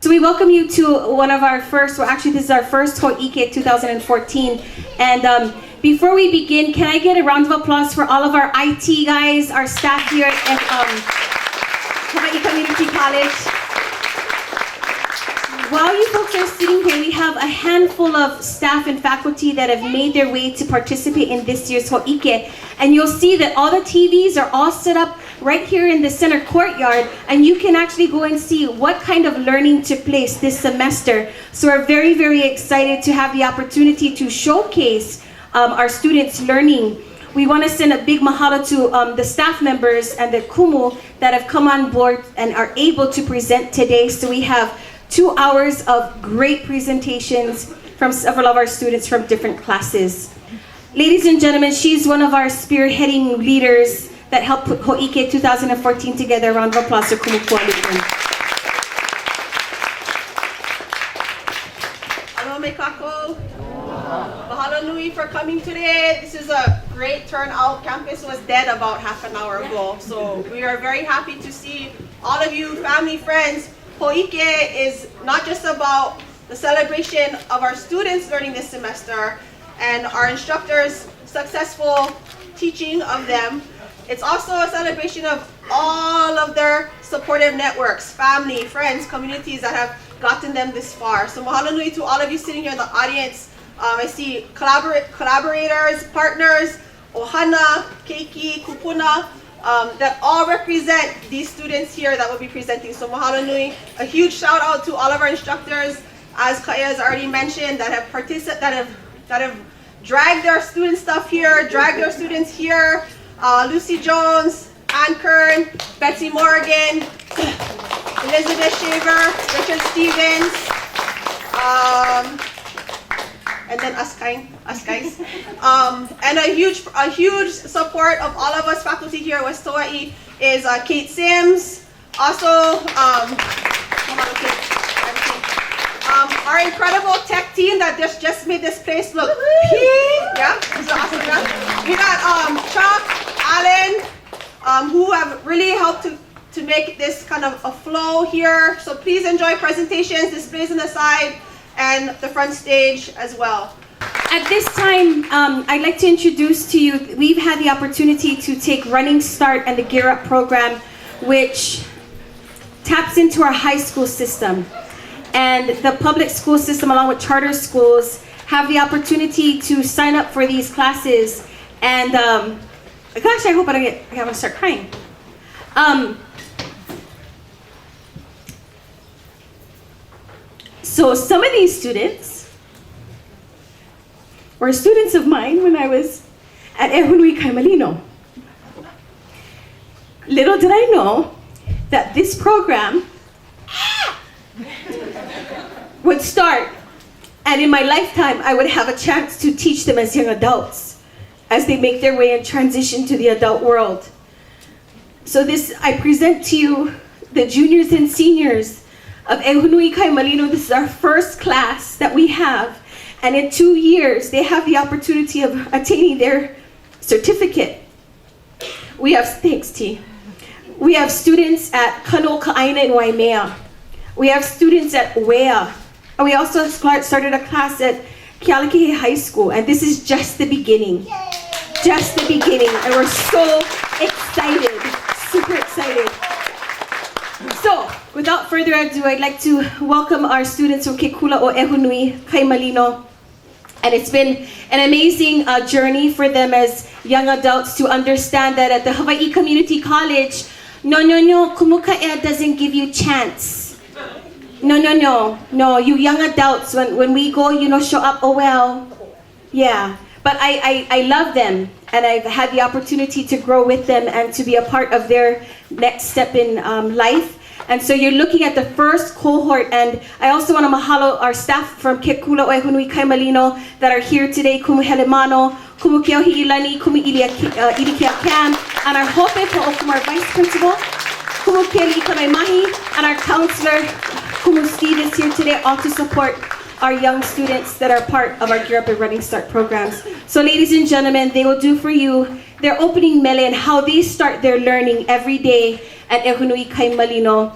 So we welcome you to one of our first, well actually this is our first Hoike 2014. And before we begin, can I get a round of applause for all of our IT guys, our staff here at Hawai'i Community College. While you folks are sitting here, we have a handful of staff and faculty that have made their way to participate in this year's Hoike. And you'll see that all the TVs are all set up right here in the center courtyard, and you can actually go and see what kind of learning took place this semester. So we're very, very excited to have the opportunity to showcase our students' learning. We want to send a big mahalo to the staff members and the kumu that have come on board and are able to present today. So we have 2 hours of great presentations from several of our students from different classes. Ladies and gentlemen, she's one of our spearheading leaders that helped put Hoike 2014 together. Round of applause for Kumu Kualukun. Hello, Mekako. Mahalo nui for coming today. This is a great turnout. Campus was dead about half an hour ago. So we are very happy to see all of you, family, friends. Hoike is not just about the celebration of our students learning this semester and our instructors' successful teaching of them, It's also a celebration of all of their supportive networks, family, friends, communities that have gotten them this far. So mahalo nui to all of you sitting here in the audience. I see collaborators, partners, ohana, keiki, kupuna, that all represent these students here that will be presenting. So mahalo nui. A huge shout out to all of our instructors, as Kaya has already mentioned, that have dragged their student stuff here, dragged their students here. Lucy Jones, Ann Kern, Betsy Morgan, Elizabeth Shaver, Richard Stevens, and then us guys. And a huge support of all of us faculty here at West Hawaii is Kate Sims. Also, our incredible tech team that just made this place look yeah, this is awesome. Yeah? We got Chuck, Alan, who have really helped to make this kind of a flow here. So please enjoy presentations, displays on the side, and the front stage as well. At this time, I'd like to introduce to you, we've had the opportunity to take Running Start and the Gear Up program, which taps into our high school system. And the public school system, along with charter schools, have the opportunity to sign up for these classes. And gosh, I hope I don't I'm gonna start crying. So some of these students were students of mine when I was at Ehunui Kaimalino. Little did I know that this program would start, and in my lifetime I would have a chance to teach them as young adults as they make their way and transition to the adult world. So I present to you the juniors and seniors of Ehunui Kaimalino. This is our first class that we have, and in 2 years they have the opportunity of attaining their certificate. We have, thanks T. We have students at Kano Ka'aina in Waimea. We have students at WEA. And we also started a class at Kealaka'i High School, and this is just the beginning. Just the beginning, and we're so excited, super excited. So, without further ado, I'd like to welcome our students from Kekula o Ehunui Kaimalino. And it's been an amazing journey for them as young adults to understand that at the Hawaii Community College, no, kumuka'ea doesn't give you chance. No, you young adults, when we go, show up, oh well, yeah. But I love them, and I've had the opportunity to grow with them and to be a part of their next step in life. And so you're looking at the first cohort, and I also want to mahalo our staff from Kekula o Ehunui Kaimalino that are here today, Kumu Helemano, Kumu Keohi Ilani, Kumu Ilikia Cam, and our Hope Fall, our vice principal, Kumu Keli Mahi, and our counselor, Kumu Steve is here today, all to support our young students that are part of our Gear Up and Running Start programs. So ladies and gentlemen, they will do for you their opening mele and how they start their learning every day at Ehunui Kaimalino,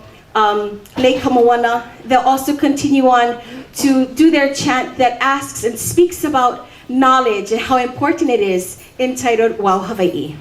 Lake Kamawana. They'll also continue on to do their chant that asks and speaks about knowledge and how important it is, entitled Wow Hawaii.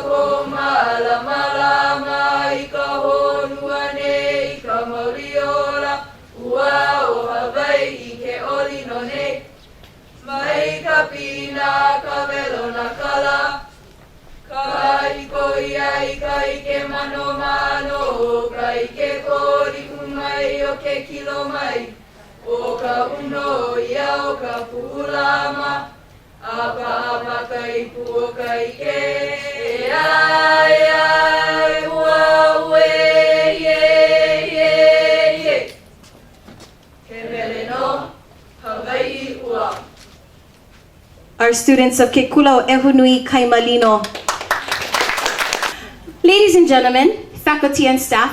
Komala mano mano kai ke kori kumai o ke kilo mai o ka uno ia o ka pulama apa kai pu kai ke ai ai wa we ye ke mele no Hawai'i ua. Our students of Ke Kula o Ehunui Kaimalino. Ladies and gentlemen, faculty and staff,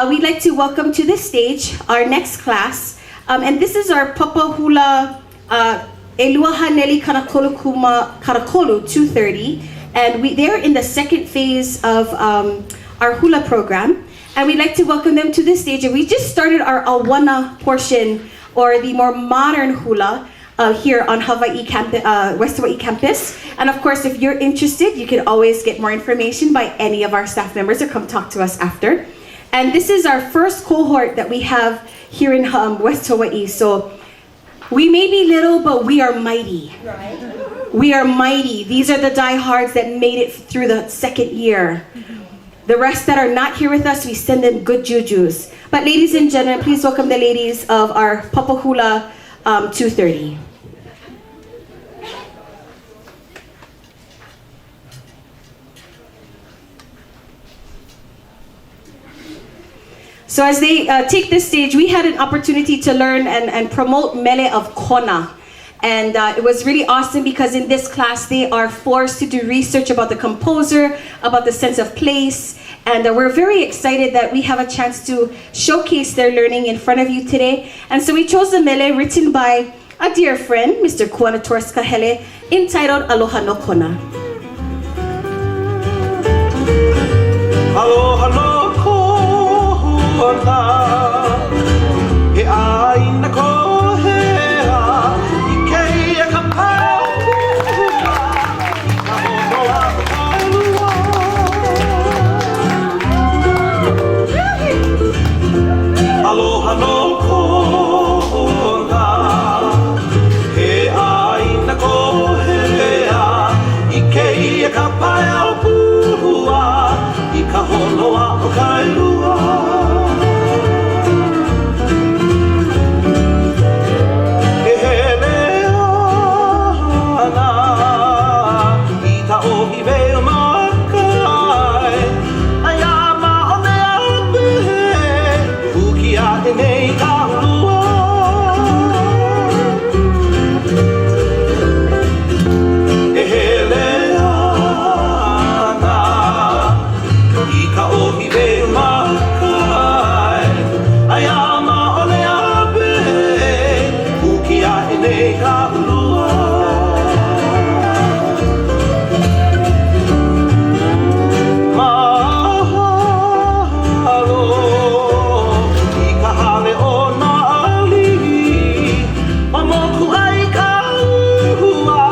we'd like to welcome to the stage our next class. And this is our Papa Hula Eluahaneli Karakolu 230. And they're in the second phase of our hula program. And we'd like to welcome them to the stage. And we just started our Awana portion, or the more modern hula, here on West Hawaii campus. And of course, if you're interested, you can always get more information by any of our staff members or come talk to us after. And this is our first cohort that we have here in West Hawaii. So we may be little, but we are mighty. We are mighty. These are the diehards that made it through the second year. The rest that are not here with us, we send them good jujus. But ladies and gentlemen, please welcome the ladies of our Papa Hula 230. So as they take this stage, we had an opportunity to learn and promote mele of Kona. And it was really awesome because in this class, they are forced to do research about the composer, about the sense of place. And we're very excited that we have a chance to showcase their learning in front of you today. And so we chose the mele written by a dear friend, Mr. Kuana Torres Kahele, entitled Aloha no Kona. Aloha no Kona, he aina kohea, I keia ka paupua, ka honoa o kailua. Aloha no Kona, he aina kohea, I keia ka paupua, ka honoa o kailua. E hele ana I ta ohi veo makai ai a maone ape uki a e nei ka hulua. E hele ana ka ohi veo makai ai a maone ape uki a e nei ka hulua. Mahalo I ka hale o nā alihi ma moku ai ka uhua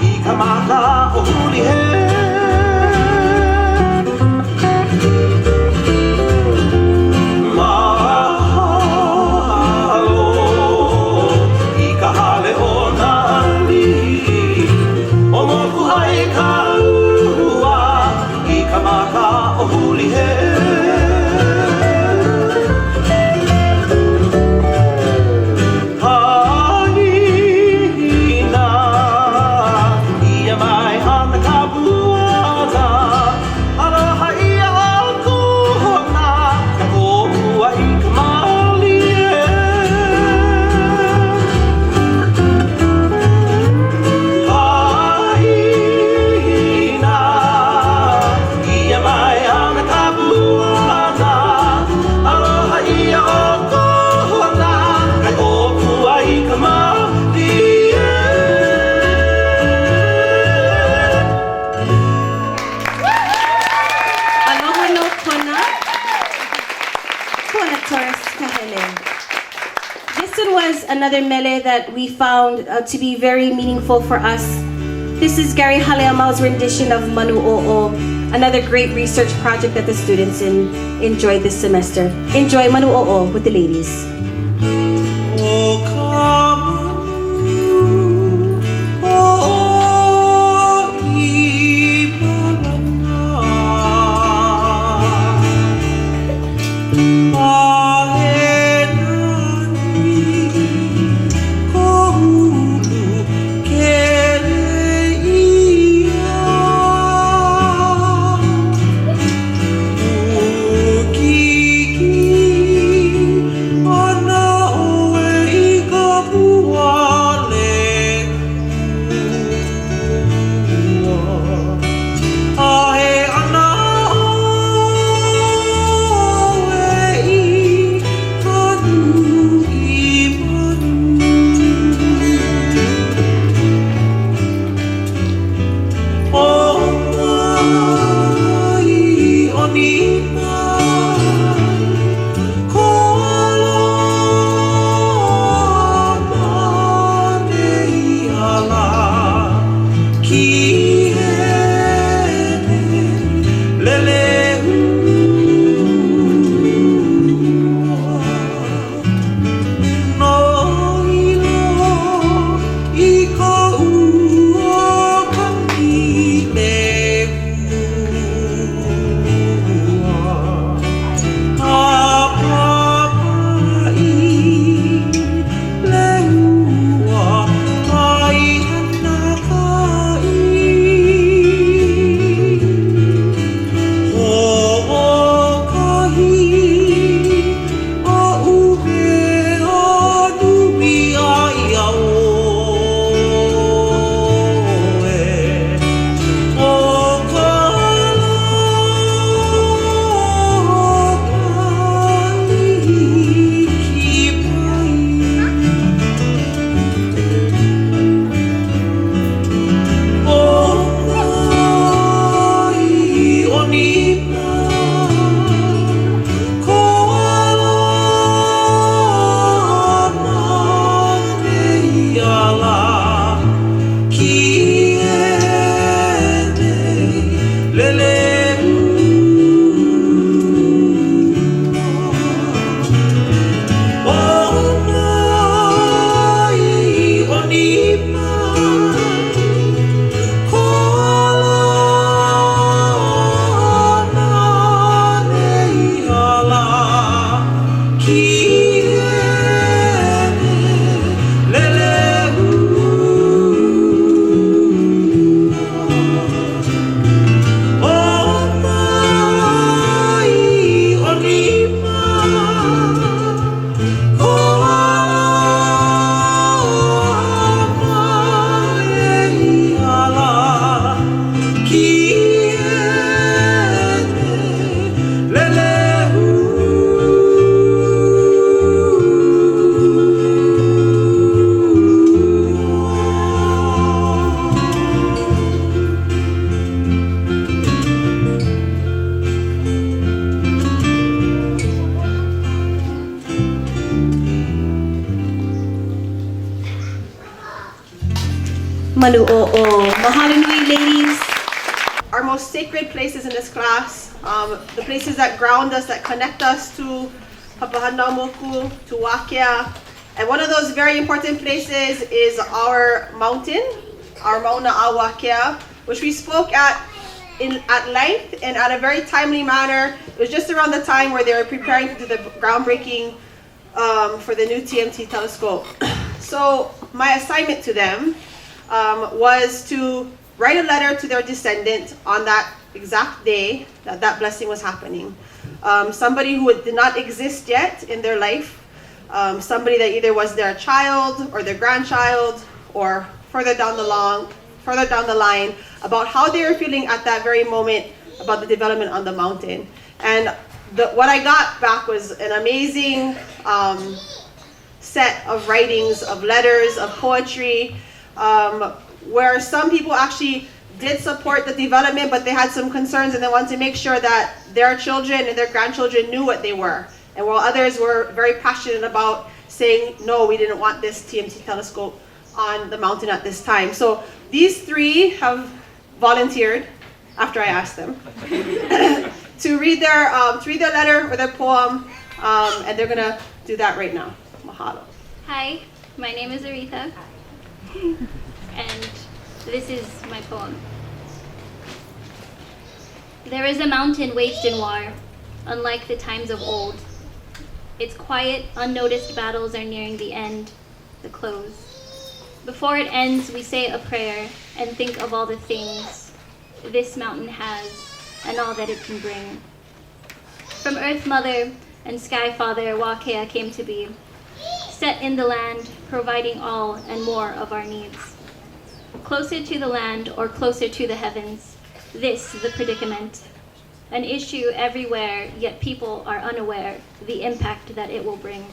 I ka maka o huli he. Another mele that we found to be very meaningful for us. This is Gary Haleamau's rendition of Manu O'o, another great research project that the students enjoyed this semester. Enjoy Manu O'o with the ladies. O ka manu o'o I palana Manu'o'o. Mahalo nui, ladies. Our most sacred places in this class, the places that ground us, that connect us to Papahanaumoku, to Wakea. And one of those very important places is our mountain, our Mauna a Wakea, which we spoke at length and at a very timely manner. It was just around the time where they were preparing to do the groundbreaking for the new TMT telescope. So my assignment to them was to write a letter to their descendant on that exact day that that blessing was happening. Somebody who did not exist yet in their life, somebody that either was their child or their grandchild or further down the line, about how they were feeling at that very moment about the development on the mountain. And what I got back was an amazing set of writings, of letters, of poetry, where some people actually did support the development, but they had some concerns and they wanted to make sure that their children and their grandchildren knew what they were. And while others were very passionate about saying, no, we didn't want this TMT telescope on the mountain at this time. So these three have volunteered, after I asked them, to read their letter or their poem, and they're gonna do that right now. Mahalo. Hi, my name is Aretha, and this is my poem. There is a mountain waged in war, unlike the times of old. Its quiet, unnoticed battles are nearing the end, the close. Before it ends, we say a prayer and think of all the things this mountain has and all that it can bring. From Earth Mother and Sky Father, Wakea came to be, set in the land, providing all and more of our needs. Closer to the land or closer to the heavens, this the predicament. An issue everywhere, yet people are unaware the impact that it will bring.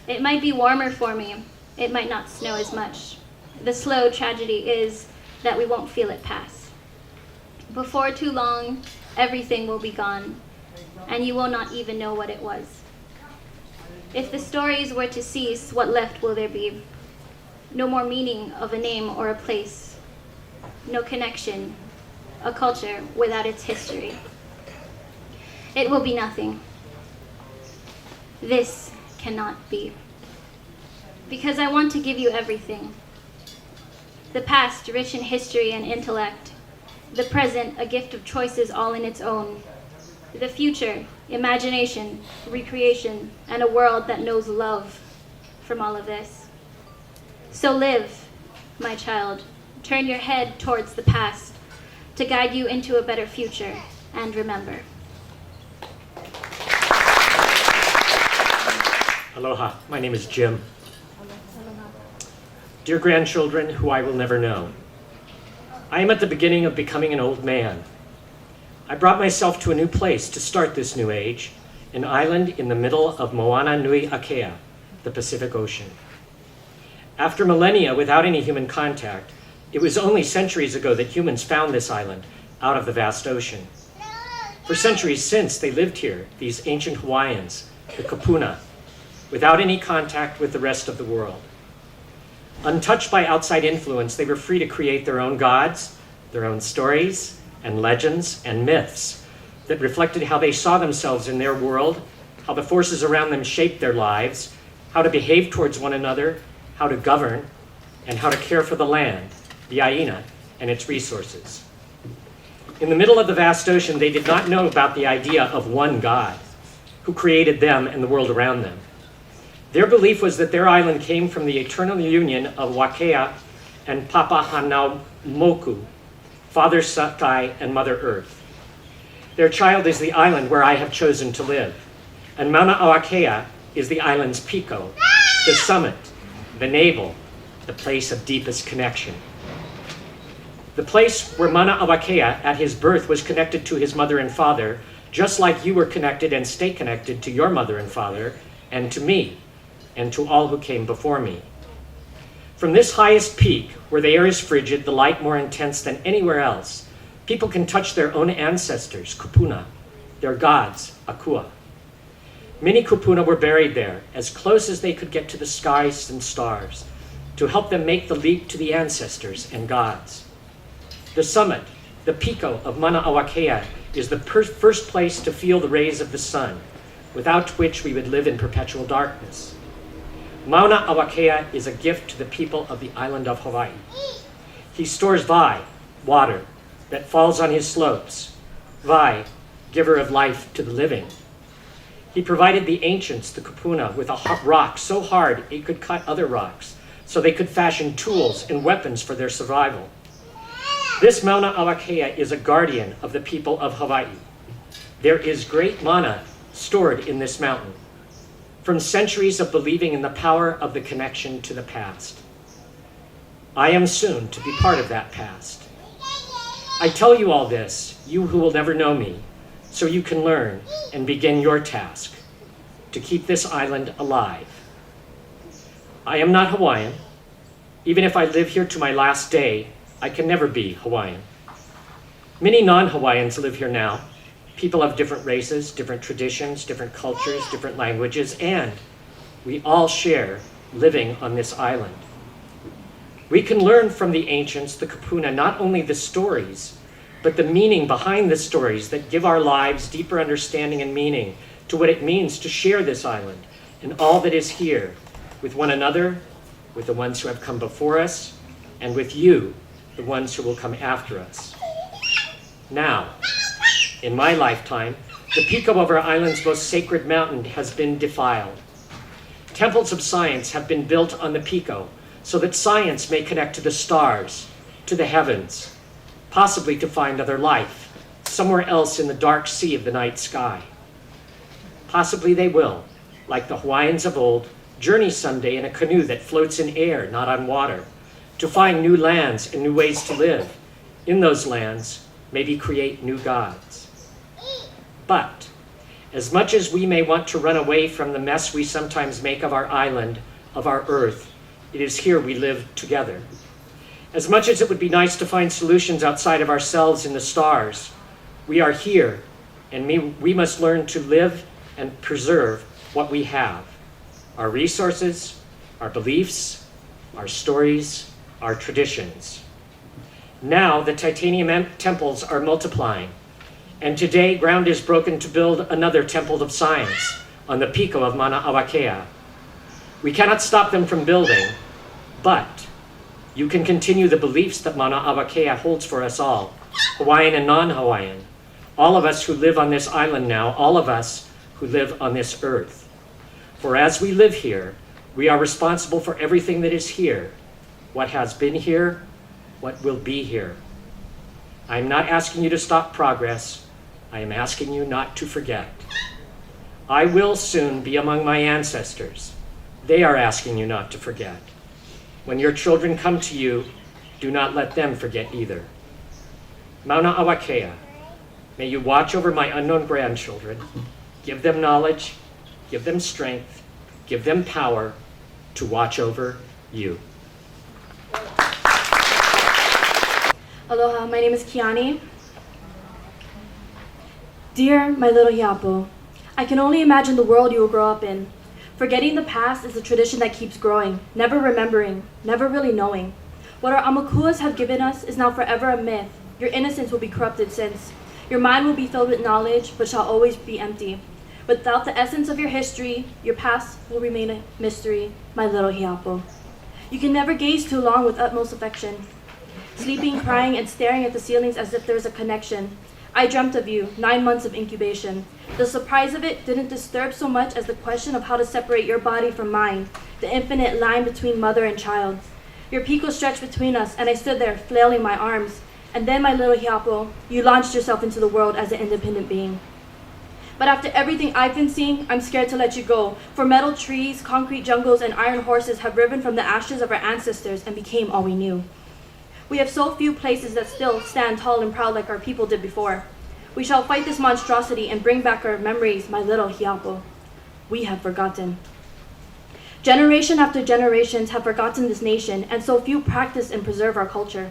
It might be warmer for me. It might not snow as much. The slow tragedy is that we won't feel it pass. Before too long, everything will be gone, and you will not even know what it was. If the stories were to cease, what left will there be? No more meaning of a name or a place. No connection, a culture without its history. It will be nothing. This cannot be. Because I want to give you everything. The past, rich in history and intellect. The present, a gift of choices all in its own. The future, imagination, recreation, and a world that knows love from all of this. So live, my child. Turn your head towards the past to guide you into a better future. And remember. Aloha, my name is Jim. Dear grandchildren who I will never know, I am at the beginning of becoming an old man. I brought myself to a new place to start this new age, an island in the middle of Moana Nui Akea, the Pacific Ocean. After millennia without any human contact, it was only centuries ago that humans found this island out of the vast ocean. For centuries since, they lived here, these ancient Hawaiians, the Kupuna, without any contact with the rest of the world. Untouched by outside influence, they were free to create their own gods, their own stories and legends and myths that reflected how they saw themselves in their world, how the forces around them shaped their lives, how to behave towards one another, how to govern, and how to care for the land, the Aina, and its resources. In the middle of the vast ocean, they did not know about the idea of one God who created them and the world around them. Their belief was that their island came from the eternal union of Wakea and Papahanaumoku, Father Sky and Mother Earth. Their child is the island where I have chosen to live, and Mauna Wakea is the island's pico, the summit, the navel, the place of deepest connection. The place where Mauna Wakea at his birth was connected to his mother and father, just like you were connected and stay connected to your mother and father, and to me, and to all who came before me. From this highest peak, where the air is frigid, the light more intense than anywhere else, people can touch their own ancestors, kupuna, their gods, akua. Many kupuna were buried there, as close as they could get to the skies and stars, to help them make the leap to the ancestors and gods. The summit, the Pico of Mauna Awakea, is the first place to feel the rays of the sun, without which we would live in perpetual darkness. Mauna Awakea is a gift to the people of the island of Hawaii. He stores vai, water, that falls on his slopes. Vai, giver of life to the living. He provided the ancients, the kupuna, with a rock so hard it could cut other rocks, so they could fashion tools and weapons for their survival. This Mauna Awakea is a guardian of the people of Hawaii. There is great mana stored in this mountain, from centuries of believing in the power of the connection to the past. I am soon to be part of that past. I tell you all this, you who will never know me, so you can learn and begin your task to keep this island alive. I am not Hawaiian. Even if I live here to my last day, I can never be Hawaiian. Many non-Hawaiians live here now. People of different races, different traditions, different cultures, different languages, and we all share living on this island. We can learn from the ancients, the kupuna, not only the stories, but the meaning behind the stories that give our lives deeper understanding and meaning to what it means to share this island and all that is here with one another, with the ones who have come before us, and with you, the ones who will come after us. Now, in my lifetime, the peak of our island's most sacred mountain has been defiled. Temples of science have been built on the Pico so that science may connect to the stars, to the heavens, possibly to find other life, somewhere else in the dark sea of the night sky. Possibly they will, like the Hawaiians of old, journey someday in a canoe that floats in air, not on water, to find new lands and new ways to live. In those lands, maybe create new gods. But, as much as we may want to run away from the mess we sometimes make of our island, of our earth, it is here we live together. As much as it would be nice to find solutions outside of ourselves in the stars, we are here, and we must learn to live and preserve what we have. Our resources, our beliefs, our stories, our traditions. Now the titanium temples are multiplying, and today ground is broken to build another temple of science on the Pico of Mauna Awakea. We cannot stop them from building, but you can continue the beliefs that Mauna Awakea holds for us all, Hawaiian and non-Hawaiian, all of us who live on this island now, all of us who live on this earth. For as we live here, we are responsible for everything that is here, what has been here, what will be here. I am not asking you to stop progress. I am asking you not to forget. I will soon be among my ancestors. They are asking you not to forget. When your children come to you, do not let them forget either. Mauna Awakea, may you watch over my unknown grandchildren, give them knowledge, give them strength, give them power to watch over you. Aloha, my name is Kiani. Dear my little Hiapo, I can only imagine the world you will grow up in. Forgetting the past is a tradition that keeps growing, never remembering, never really knowing. What our amakuas have given us is now forever a myth. Your innocence will be corrupted since your mind will be filled with knowledge, but shall always be empty. Without the essence of your history, your past will remain a mystery, my little Hiapo. You can never gaze too long with utmost affection, sleeping, crying, and staring at the ceilings as if there was a connection. I dreamt of you, 9 months of incubation. The surprise of it didn't disturb so much as the question of how to separate your body from mine, the infinite line between mother and child. Your Pico stretched between us, and I stood there, flailing my arms. And then, my little Hiapo, you launched yourself into the world as an independent being. But after everything I've been seeing, I'm scared to let you go, for metal trees, concrete jungles, and iron horses have risen from the ashes of our ancestors and became all we knew. We have so few places that still stand tall and proud like our people did before. We shall fight this monstrosity and bring back our memories, my little Hiapo. We have forgotten. Generation after generations have forgotten this nation, and so few practice and preserve our culture.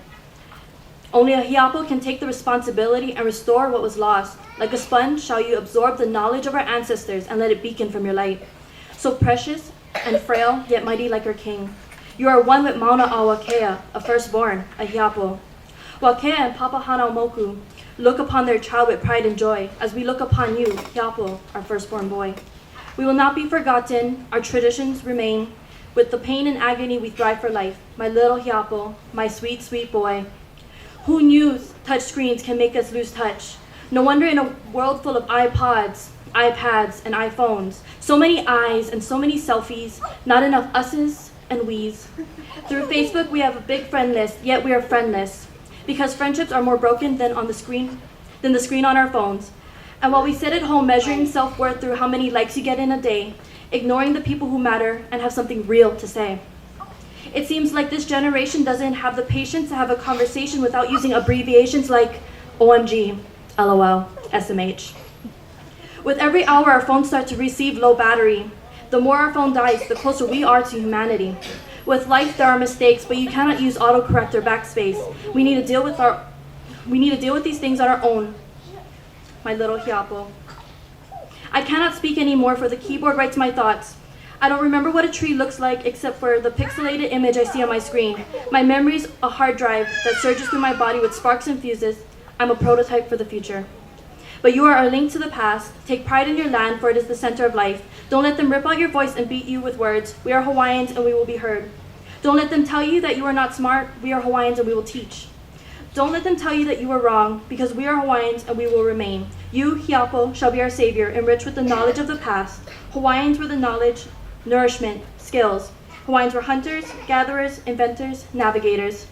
Only a Hiapo can take the responsibility and restore what was lost. Like a sponge shall you absorb the knowledge of our ancestors and let it beacon from your light. So precious and frail, yet mighty like our king. You are one with Mauna a Wakea, a firstborn, a hiapo. Wakea and Papa Hanaumoku look upon their child with pride and joy, as we look upon you, hiapo, our firstborn boy. We will not be forgotten, our traditions remain. With the pain and agony we thrive for life, my little hiapo, my sweet, sweet boy. Who knew touch screens can make us lose touch? No wonder in a world full of iPods, iPads, and iPhones, so many I's and so many selfies, not enough us's and we's. Through Facebook we have a big friend list, yet we are friendless, because friendships are more broken than the screen on our phones. And while we sit at home measuring self-worth through how many likes you get in a day, ignoring the people who matter and have something real to say. It seems like this generation doesn't have the patience to have a conversation without using abbreviations like OMG, LOL, SMH. With every hour our phones start to receive low battery. The more our phone dies, the closer we are to humanity. With life there are mistakes, but you cannot use autocorrect or backspace. We need to deal with these things on our own. My little hiapo. I cannot speak anymore, for the keyboard writes my thoughts. I don't remember what a tree looks like except for the pixelated image I see on my screen. My memory's a hard drive that surges through my body with sparks and fuses. I'm a prototype for the future. But you are a link to the past. Take pride in your land, for it is the center of life. Don't let them rip out your voice and beat you with words. We are Hawaiians and we will be heard. Don't let them tell you that you are not smart. We are Hawaiians and we will teach. Don't let them tell you that you are wrong, because we are Hawaiians and we will remain. You, hiapo, shall be our savior, enriched with the knowledge of the past. Hawaiians were the knowledge, nourishment, skills. Hawaiians were hunters, gatherers, inventors, navigators.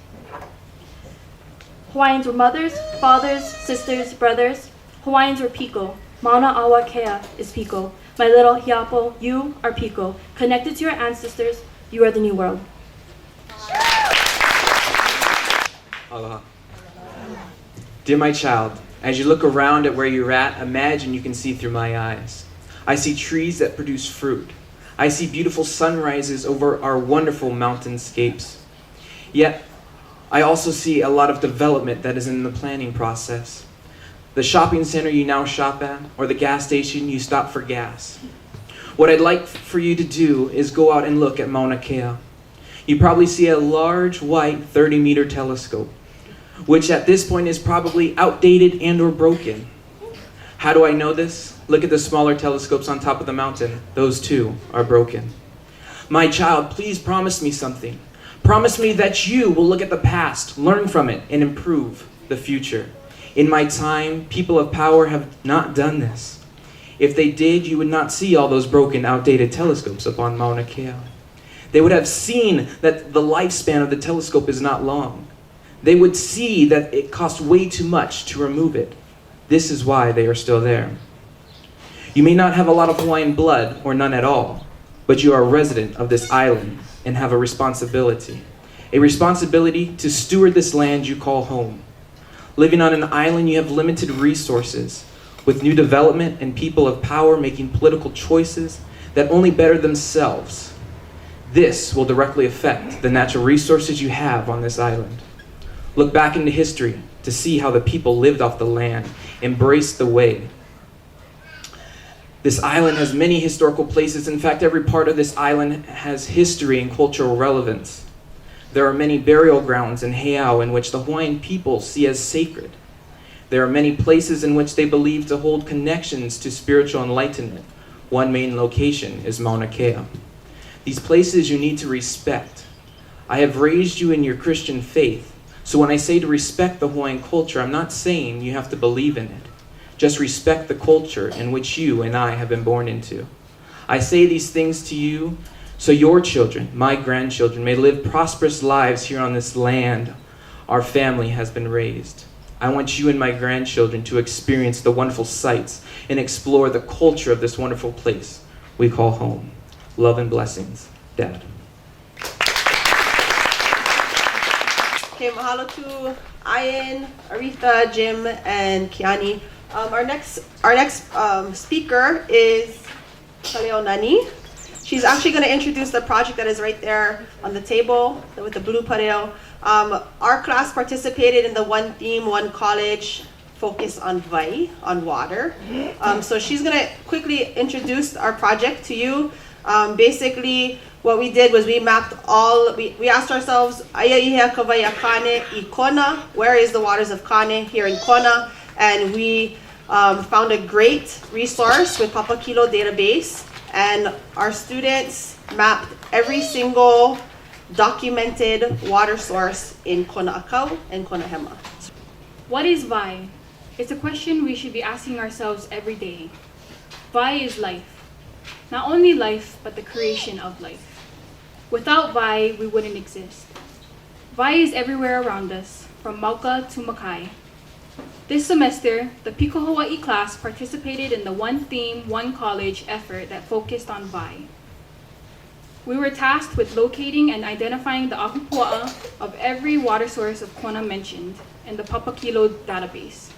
Hawaiians were mothers, fathers, sisters, brothers. Hawaiians were piko. Mauna a Wakea is piko. My little hiapo, you are piko. Connected to your ancestors, you are the new world. Aloha. Dear my child, as you look around at where you're at, imagine you can see through my eyes. I see trees that produce fruit. I see beautiful sunrises over our wonderful mountainscapes. Yet, I also see a lot of development that is in the planning process. The shopping center you now shop at, or the gas station you stop for gas. What I'd like for you to do is go out and look at Mauna Kea. You probably see a large white 30-meter telescope, which at this point is probably outdated and or broken. How do I know this? Look at the smaller telescopes on top of the mountain. Those too are broken. My child, please promise me something. Promise me that you will look at the past, learn from it, and improve the future. In my time, people of power have not done this. If they did, you would not see all those broken, outdated telescopes up on Mauna Kea. They would have seen that the lifespan of the telescope is not long. They would see that it costs way too much to remove it. This is why they are still there. You may not have a lot of Hawaiian blood, or none at all, but you are a resident of this island and have a responsibility to steward this land you call home. Living on an island, you have limited resources, with new development and people of power making political choices that only better themselves. This will directly affect the natural resources you have on this island. Look back into history to see how the people lived off the land, embraced the way. This island has many historical places. In fact, every part of this island has history and cultural relevance. There are many burial grounds in heiau in which the Hawaiian people see as sacred. There are many places in which they believe to hold connections to spiritual enlightenment. One main location is Mauna Kea. These places you need to respect. I have raised you in your Christian faith, so when I say to respect the Hawaiian culture, I'm not saying you have to believe in it. Just respect the culture in which you and I have been born into. I say these things to you so your children, my grandchildren, may live prosperous lives here on this land our family has been raised. I want you and my grandchildren to experience the wonderful sights and explore the culture of this wonderful place we call home. Love and blessings, Dad. Okay, mahalo to Ian, Aretha, Jim, and Kiani. Our next speaker is Kaleo Nani. She's actually going to introduce the project that is right there on the table with the blue pareo. Our class participated in the One Theme, One College focus on Hawai'i, on water. So she's going to quickly introduce our project to you. Basically, what we did was we mapped all, we asked ourselves, Aya ihea kawai a Kane I Kona, where is the waters of Kane here in Kona? And we found a great resource with Papakilo database, and our students mapped every single documented water source in Kona Akau and Kona Hema. What is Vai? It's a question we should be asking ourselves every day. Vai is life. Not only life, but the creation of life. Without Vai, we wouldn't exist. Vai is everywhere around us, from Mauka to Makai. This semester, the Piko Hawai'i class participated in the One Theme, One College effort that focused on Vai. We were tasked with locating and identifying the akupua'a of every water source of Kona mentioned in the Papakilo database.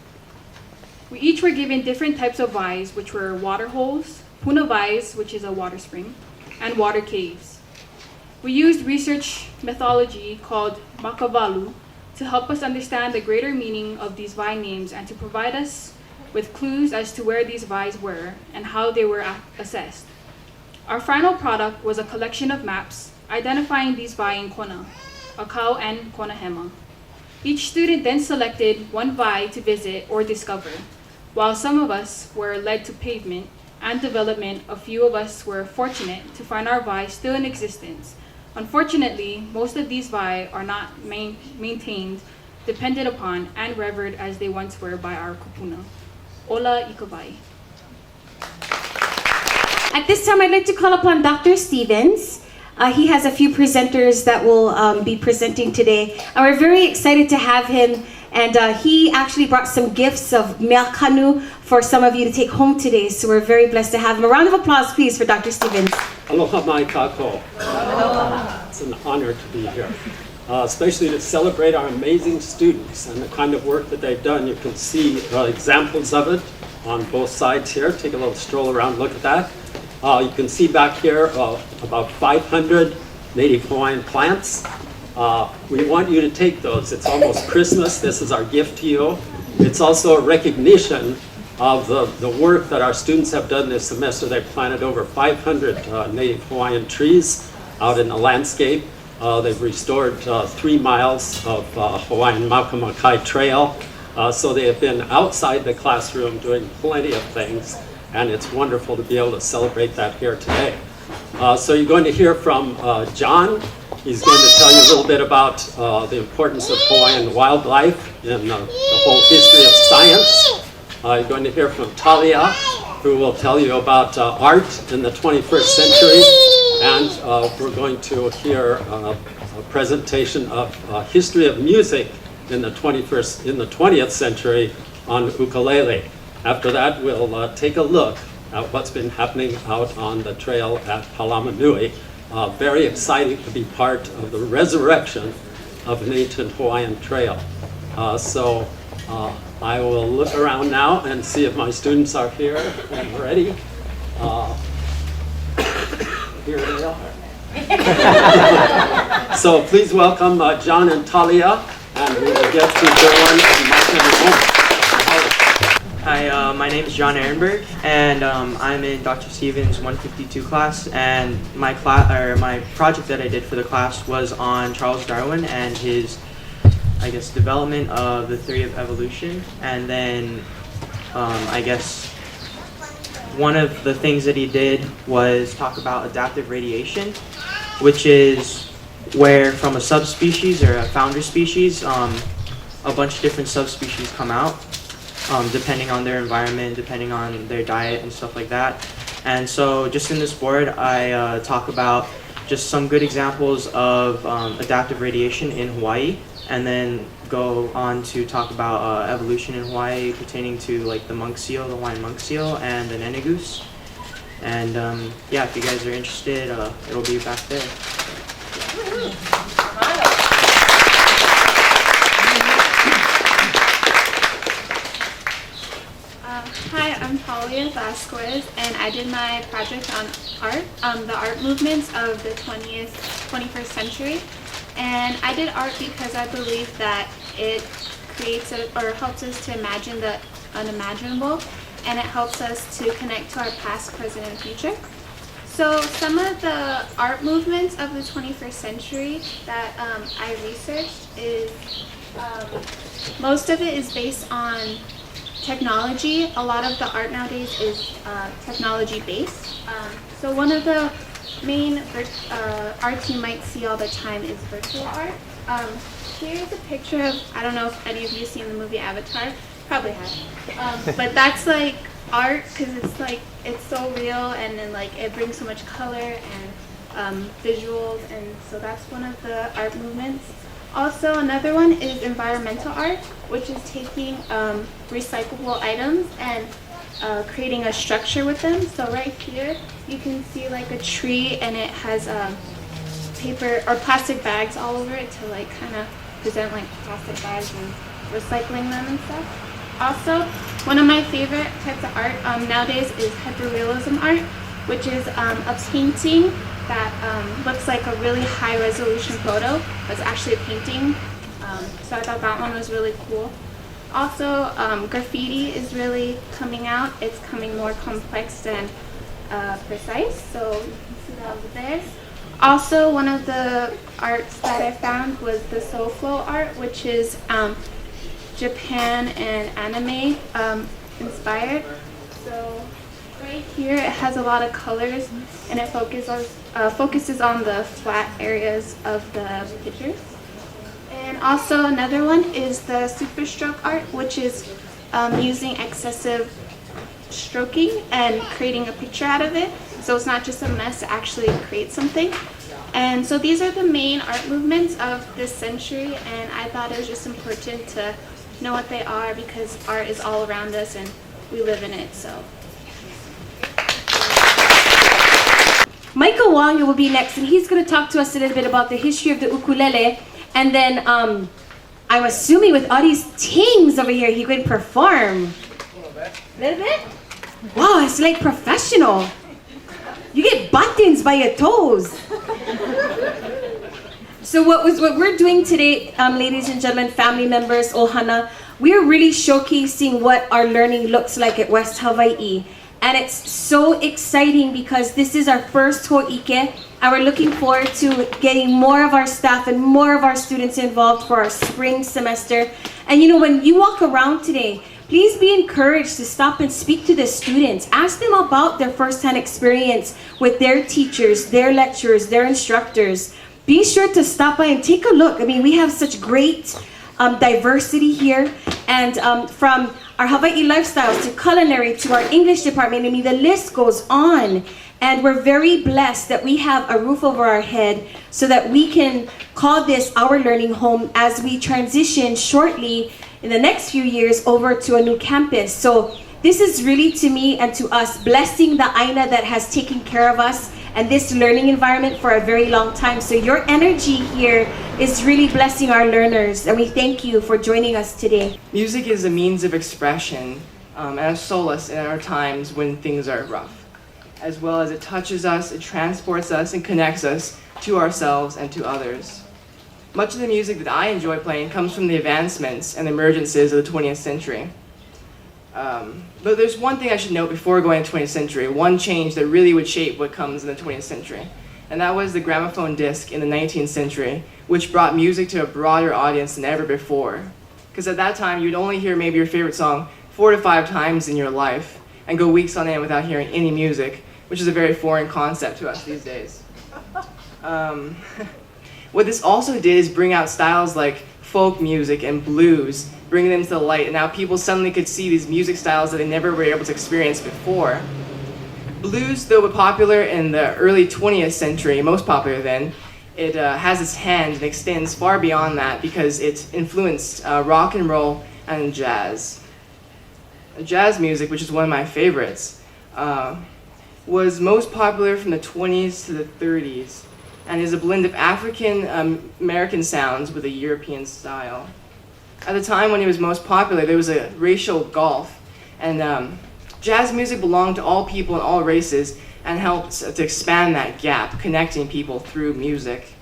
We each were given different types of vais, which were water holes, puna vais, which is a water spring, and water caves. We used research methodology called makavalu to help us understand the greater meaning of these vai names and to provide us with clues as to where these vais were and how they were assessed. Our final product was a collection of maps identifying these vai in Kona, Akau, and Kona Hema. Each student then selected one vai to visit or discover. While some of us were led to pavement and development, a few of us were fortunate to find our vai still in existence. Unfortunately, most of these vai are not maintained, depended upon, and revered as they once were by our kupuna. Ola ikavai. At this time, I'd like to call upon Dr. Stevens. He has a few presenters that will be presenting today. And we're very excited to have him. And he actually brought some gifts of mea kanu for some of you to take home today. So we're very blessed to have him. A round of applause, please, for Dr. Stevens. Aloha mai kako. It's an honor to be here, especially to celebrate our amazing students and the kind of work that they've done. You can see examples of it on both sides here. Take a little stroll around, look at that. You can see back here about 500 native Hawaiian plants. We want you to take those. It's almost Christmas. This is our gift to you. It's also a recognition of the work that our students have done this semester. They've planted over 500 native Hawaiian trees out in the landscape. They've restored 3 miles of Hawaiian Makamakai Trail. So they have been outside the classroom doing plenty of things. And it's wonderful to be able to celebrate that here today. So you're going to hear from John. He's going to tell you a little bit about the importance of Hawaiian wildlife in the whole history of science. You're going to hear from Talia, who will tell you about art in the 21st century. And we're going to hear a presentation of history of music in the 20th century on ukulele. After that, we'll take a look at what's been happening out on the trail at Palamanui. Very exciting to be part of the resurrection of an ancient Hawaiian trail. So I will look around now and see if my students are here and ready. Here they are. So please welcome John and Talia, and we will get to Dylan and Mike in a moment. Hi, my name is John Ehrenberg, and I'm in Dr. Stevens' 152 class, and my project that I did for the class was on Charles Darwin and his, development of the theory of evolution. And then, one of the things that he did was talk about adaptive radiation, which is where from a subspecies or a founder species, a bunch of different subspecies come out. Depending on their environment, depending on their diet and stuff like that. And so just in this board, I talk about just some good examples of adaptive radiation in Hawaii, and then go on to talk about evolution in Hawaii pertaining to like the monk seal, the Hawaiian monk seal, and the nene goose. And if you guys are interested, it'll be back there. Hi, I'm Talia Vasquez, and I did my project on art, the art movements of the 21st century. And I did art because I believe that it creates or helps us to imagine the unimaginable, and it helps us to connect to our past, present, and future. So some of the art movements of the 21st century that I researched is most of it is based on technology. A lot of the art nowadays is technology based. So one of the main arts you might see all the time is virtual art. Here's a picture of, I don't know if any of you have seen the movie Avatar, probably have. But that's like art because it's so real and then like it brings so much color and visuals, and so that's one of the art movements. Also, another one is environmental art, which is taking recyclable items and creating a structure with them. So right here, you can see like a tree, and it has paper or plastic bags all over it to like kind of present like plastic bags and recycling them and stuff. Also, one of my favorite types of art nowadays is hyperrealism art, which is a painting that looks like a really high resolution photo, but it's actually a painting. So I thought that one was really cool. Also, graffiti is really coming out. It's coming more complex and precise, so you can see that over there. Also, one of the arts that I found was the soul flow art, which is Japan and anime inspired. So right here it has a lot of colors, and it focuses on the flat areas of the pictures. And also another one is the super stroke art, which is using excessive stroking and creating a picture out of it. So it's not just a mess, it actually creates something. And so these are the main art movements of this century, and I thought it was just important to know what they are because art is all around us and we live in it. So Michael Wong will be next, and he's going to talk to us a little bit about the history of the ukulele, and then I'm assuming with all these things over here, he could perform. A little bit? Wow, it's like professional. You get buttons by your toes. So what we're doing today, ladies and gentlemen, family members, Ohana, we're really showcasing what our learning looks like at West Hawaii. And it's so exciting because this is our first Hoike, and we're looking forward to getting more of our staff and more of our students involved for our spring semester. And you know, when you walk around today, please be encouraged to stop and speak to the students. Ask them about their first-hand experience with their teachers, their lecturers, their instructors. Be sure to stop by and take a look. I mean, we have such great diversity here, and from our Hawaii lifestyles to culinary to our English department. I mean, the list goes on. And we're very blessed that we have a roof over our head so that we can call this our learning home as we transition shortly in the next few years over to a new campus. So this is really, to me and to us, blessing the Aina that has taken care of us and this learning environment for a very long time. So your energy here is really blessing our learners, and we thank you for joining us today. Music is a means of expression and a solace in our times when things are rough, as well as it touches us, it transports us, and connects us to ourselves and to others. Much of the music that I enjoy playing comes from the advancements and emergences of the 20th century. But there's one thing I should note before going to the 20th century, one change that really would shape what comes in the 20th century. And that was the gramophone disc in the 19th century, which brought music to a broader audience than ever before. Because at that time, you'd only hear maybe your favorite song 4 to 5 times in your life and go weeks on end without hearing any music, which is a very foreign concept to us these days. What this also did is bring out styles like folk music and blues, bringing them to the light, and now people suddenly could see these music styles that they never were able to experience before. Blues, though popular in the early 20th century, most popular then, it has its hand and extends far beyond that because it influenced rock and roll and jazz. Jazz music, which is one of my favorites, was most popular from the 20s to the 30s and is a blend of African American sounds with a European style. At the time when it was most popular, there was a racial gulf, and jazz music belonged to all people and all races and helped to expand that gap, connecting people through music.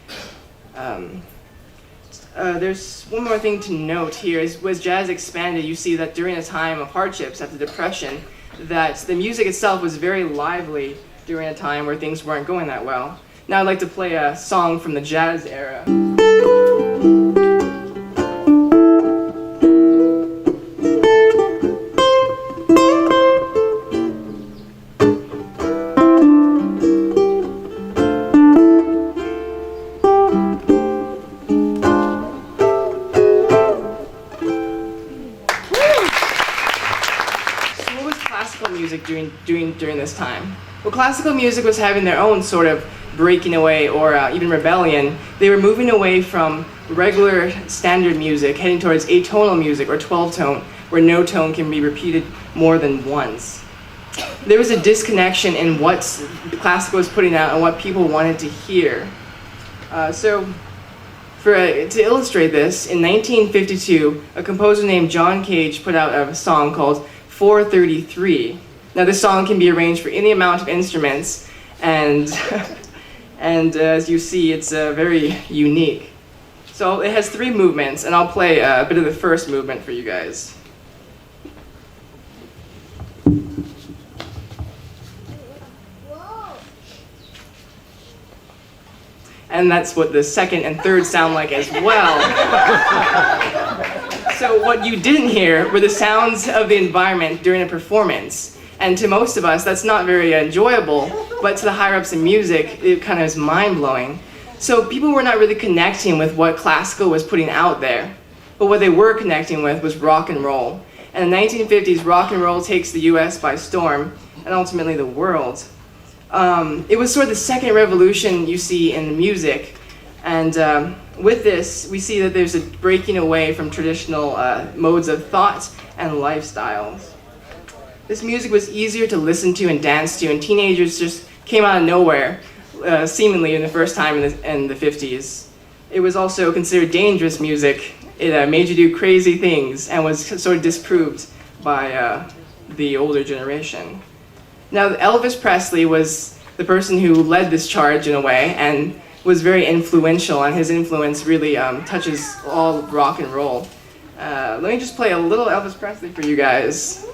There's one more thing to note here is as jazz expanded, you see that during a time of hardships after the Depression, that the music itself was very lively during a time where things weren't going that well. Now I'd like to play a song from the jazz era. During this time. Well, classical music was having their own sort of breaking away or even rebellion. They were moving away from regular standard music, heading towards atonal music or 12-tone, where no tone can be repeated more than once. There was a disconnection in what classical was putting out and what people wanted to hear. To illustrate this, in 1952, a composer named John Cage put out a song called 433. Now this song can be arranged for any amount of instruments, and as you see, it's very unique. So it has 3 movements, and I'll play a bit of the first movement for you guys. And that's what the second and third sound like as well. So what you didn't hear were the sounds of the environment during a performance. And to most of us, that's not very enjoyable, but to the higher-ups in music, it kind of is mind-blowing. So people were not really connecting with what classical was putting out there, but what they were connecting with was rock and roll. And in the 1950s, rock and roll takes the US by storm, and ultimately the world. It was sort of the second revolution you see in music, and with this, we see that there's a breaking away from traditional modes of thought and lifestyles. This music was easier to listen to and dance to, and teenagers just came out of nowhere, seemingly in the first time in the 50s. It was also considered dangerous music. It made you do crazy things and was sort of disproved by the older generation. Now, Elvis Presley was the person who led this charge in a way and was very influential, and his influence really touches all rock and roll. Let me just play a little Elvis Presley for you guys.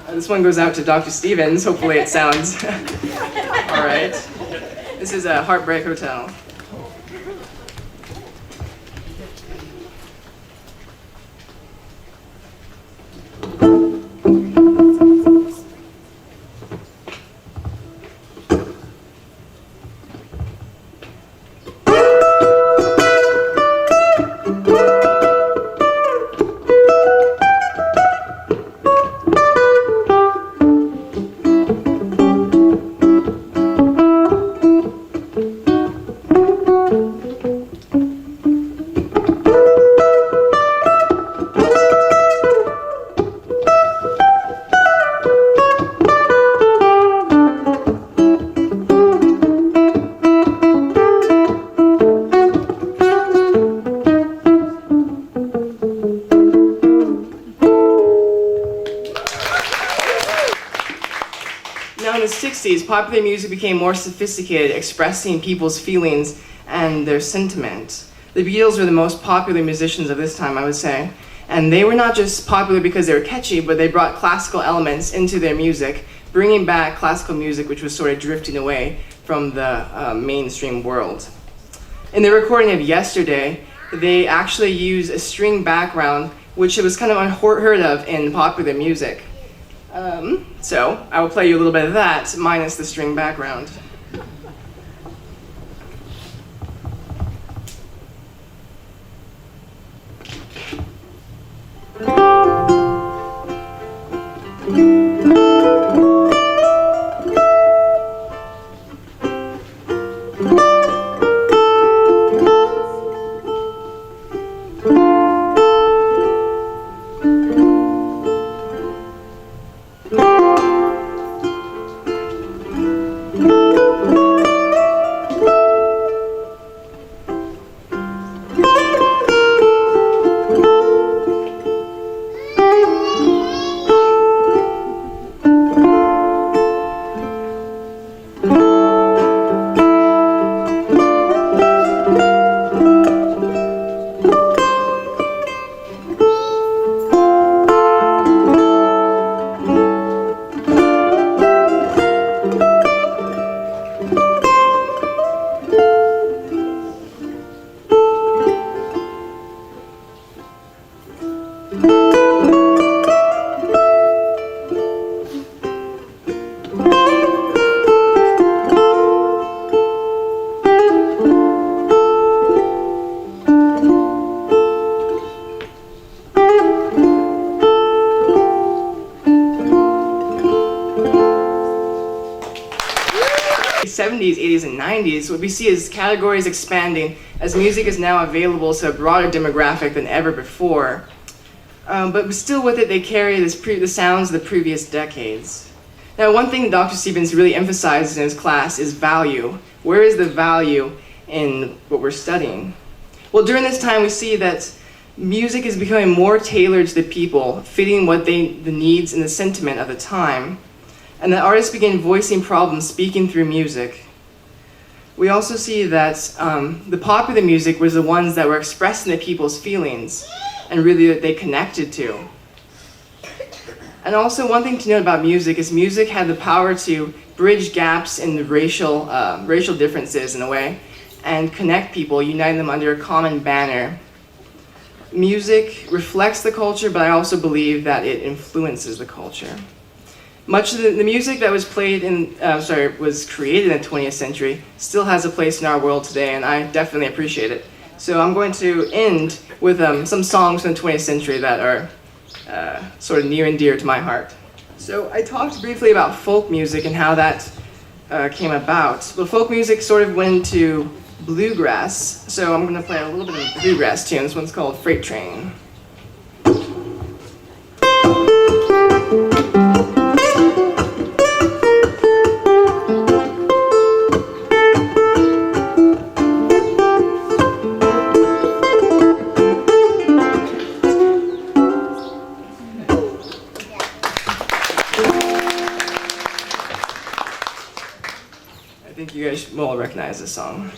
This one goes out to Dr. Stevens. Hopefully it sounds all right. This is a Heartbreak Hotel. Now in the 60s, popular music became more sophisticated, expressing people's feelings and their sentiment. The Beatles were the most popular musicians of this time, I would say. And they were not just popular because they were catchy, but they brought classical elements into their music, bringing back classical music which was sort of drifting away from the mainstream world. In the recording of Yesterday, they actually use a string background, which was kind of unheard of in popular music. So I will play you a little bit of that, minus the string background. 70s, 80s, and 90s, what we see is categories expanding as music is now available to a broader demographic than ever before. But still with it, they carry the sounds of the previous decades. Now, one thing Dr. Stevens really emphasizes in his class is value. Where is the value in what we're studying? Well, during this time, we see that music is becoming more tailored to the people, fitting the needs and the sentiment of the time, and that artists begin voicing problems, speaking through music. We also see that the popular music was the ones that were expressing the people's feelings and really that they connected to. And also one thing to note about music is music had the power to bridge gaps in the racial differences in a way and connect people, unite them under a common banner. Music reflects the culture, but I also believe that it influences the culture. Much of the music that was created in the 20th century still has a place in our world today, and I definitely appreciate it. So I'm going to end with some songs from the 20th century that are sort of near and dear to my heart. So I talked briefly about folk music and how that came about. But folk music sort of went into bluegrass, so I'm going to play a little bit of a bluegrass tune. This one's called Freight Train. I think you guys will all recognize this song.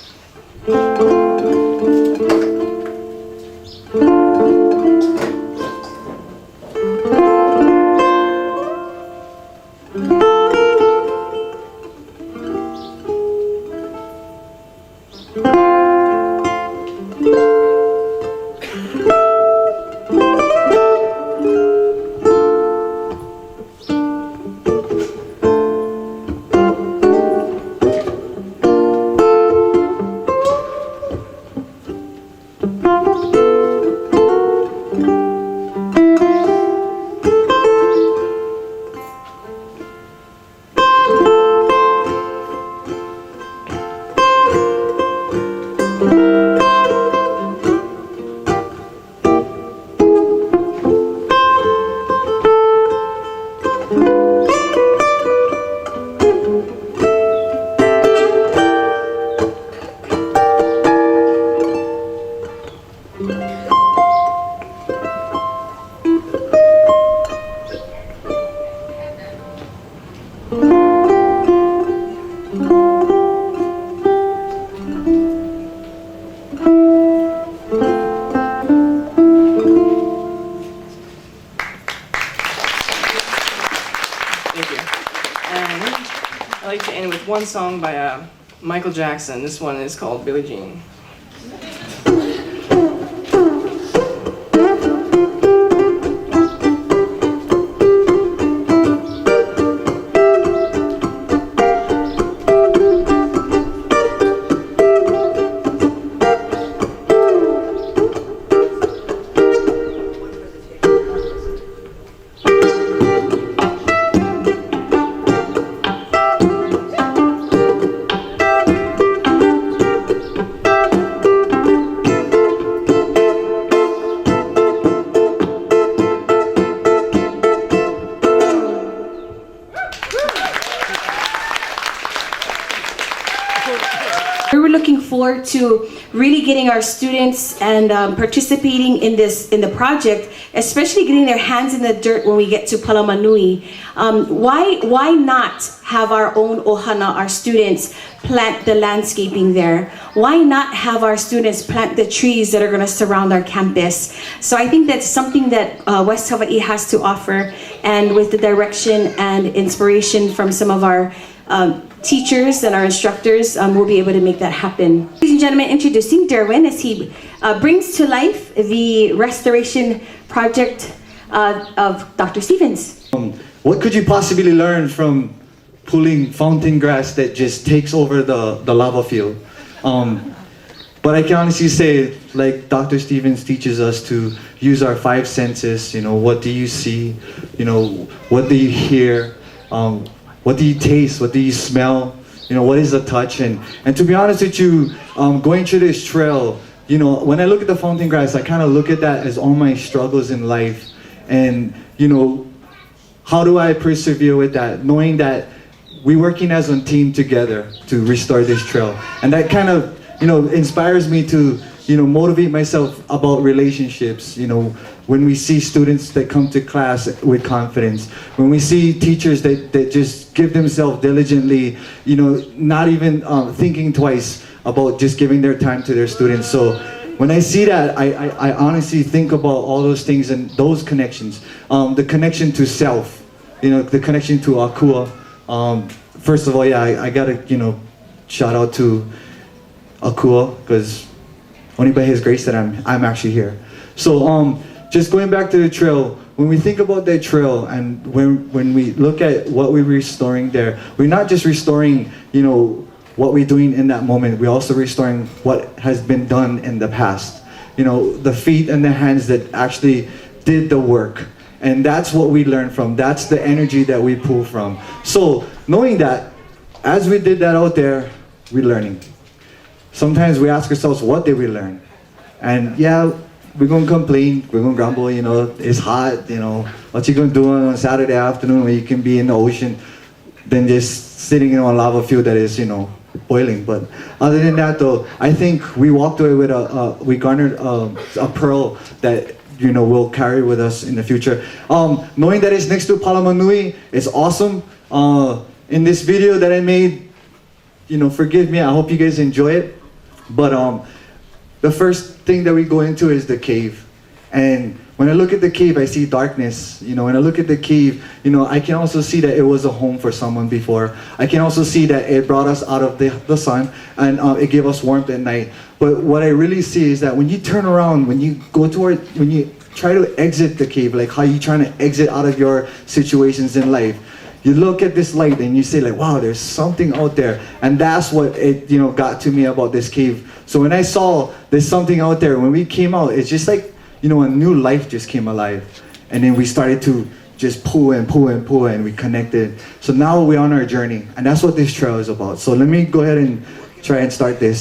I'd like to end with one song by Michael Jackson. This one is called Billie Jean. We're looking forward to really getting our students and participating in the project, especially getting their hands in the dirt when we get to Palamanui. Why not have our own ohana, our students, plant the landscaping there? Why not have our students plant the trees that are going to surround our campus? So I think that's something that West Hawaii has to offer, and with the direction and inspiration from some of our teachers and our instructors, we'll be able to make that happen. Ladies and gentlemen, introducing Derwin as he brings to life the restoration project of Dr. Stevens. What could you possibly learn from pulling fountain grass that just takes over the lava field? But I can honestly say, like Dr. Stevens teaches us to use our five senses. What do you see? What do you hear? What do you taste? What do you smell? what is a touch? And to be honest with you, going through this trail, when I look at the fountain grass, I kind of look at that as all my struggles in life. And, how do I persevere with that? Knowing that we're working as a team together to restore this trail. And that kind of, inspires me to, motivate myself about relationships. When we see students that come to class with confidence, when we see teachers that just give themselves diligently, not even thinking twice about just giving their time to their students. So when I see that, I honestly think about all those things and those connections. The connection to self, the connection to Akua. First of all, I gotta, shout out to Akua, because only by his grace that I'm actually here. So just going back to the trail, when we think about that trail and when we look at what we're restoring there, we're not just restoring, what we're doing in that moment, we're also restoring what has been done in the past. The feet and the hands that actually did the work. And that's what we learn from. That's the energy that we pull from. So knowing that, as we did that out there, we're learning. Sometimes we ask ourselves, what did we learn? And yeah, we're gonna complain, we're gonna grumble, it's hot, what you gonna do on a Saturday afternoon when you can be in the ocean than just sitting on a lava field that is, boiling. But other than that though, I think we walked away with we garnered a pearl that we'll carry with us in the future. Knowing that it's next to Palamanui is awesome. In this video that I made, forgive me, I hope you guys enjoy it. But the first thing that we go into is the cave. And when I look at the cave, I see darkness. When I look at the cave, I can also see that it was a home for someone before. I can also see that it brought us out of the sun and it gave us warmth at night. But what I really see is that when you turn around, when you try to exit the cave, like how you trying to exit out of your situations in life, you look at this light and you say like, wow, there's something out there. And that's what it, got to me about this cave. So when I saw there's something out there, when we came out, it's just like, a new life just came alive. And then we started to just pull and pull and pull and we connected. So now we're on our journey. And that's what this trail is about. So let me go ahead and try and start this.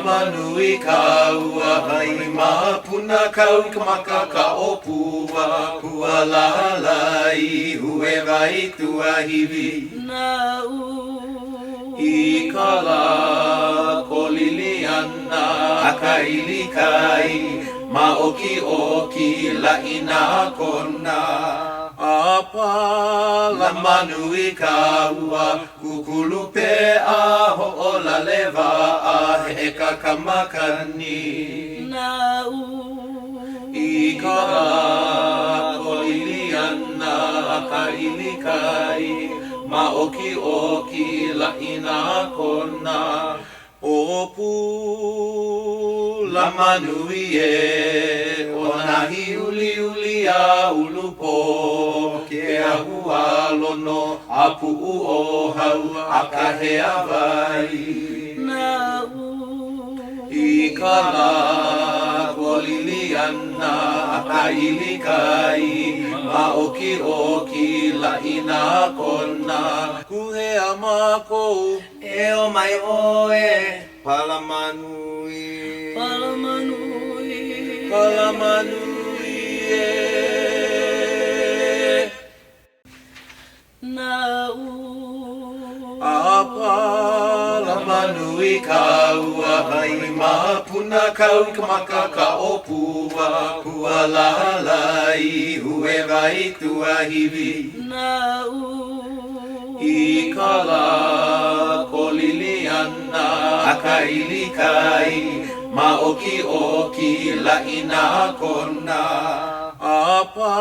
Manui kaua hai mapuna kau kamaka ka opua hua lalai hue vai tua hivi I kala koliliana akaili kai maoki oki la ina kona apa la manui kaua kukulupe a ho'ola leva a heka kamakani I kara koliliana akailikai maoki oki la ina kona opu la manui e onahi uli uli a ulupo ke ahua lono apu o hau akahea vai I kala koliliana akailikai maoki oki la ina kona kuhea mako e o mai oe Palamanui Palamanui Palamanui kaua hai mapuna kau kamaka ka opua hua lalai hue vai tua hivi I kala koliliana akailikai maoki oki la ina kona apa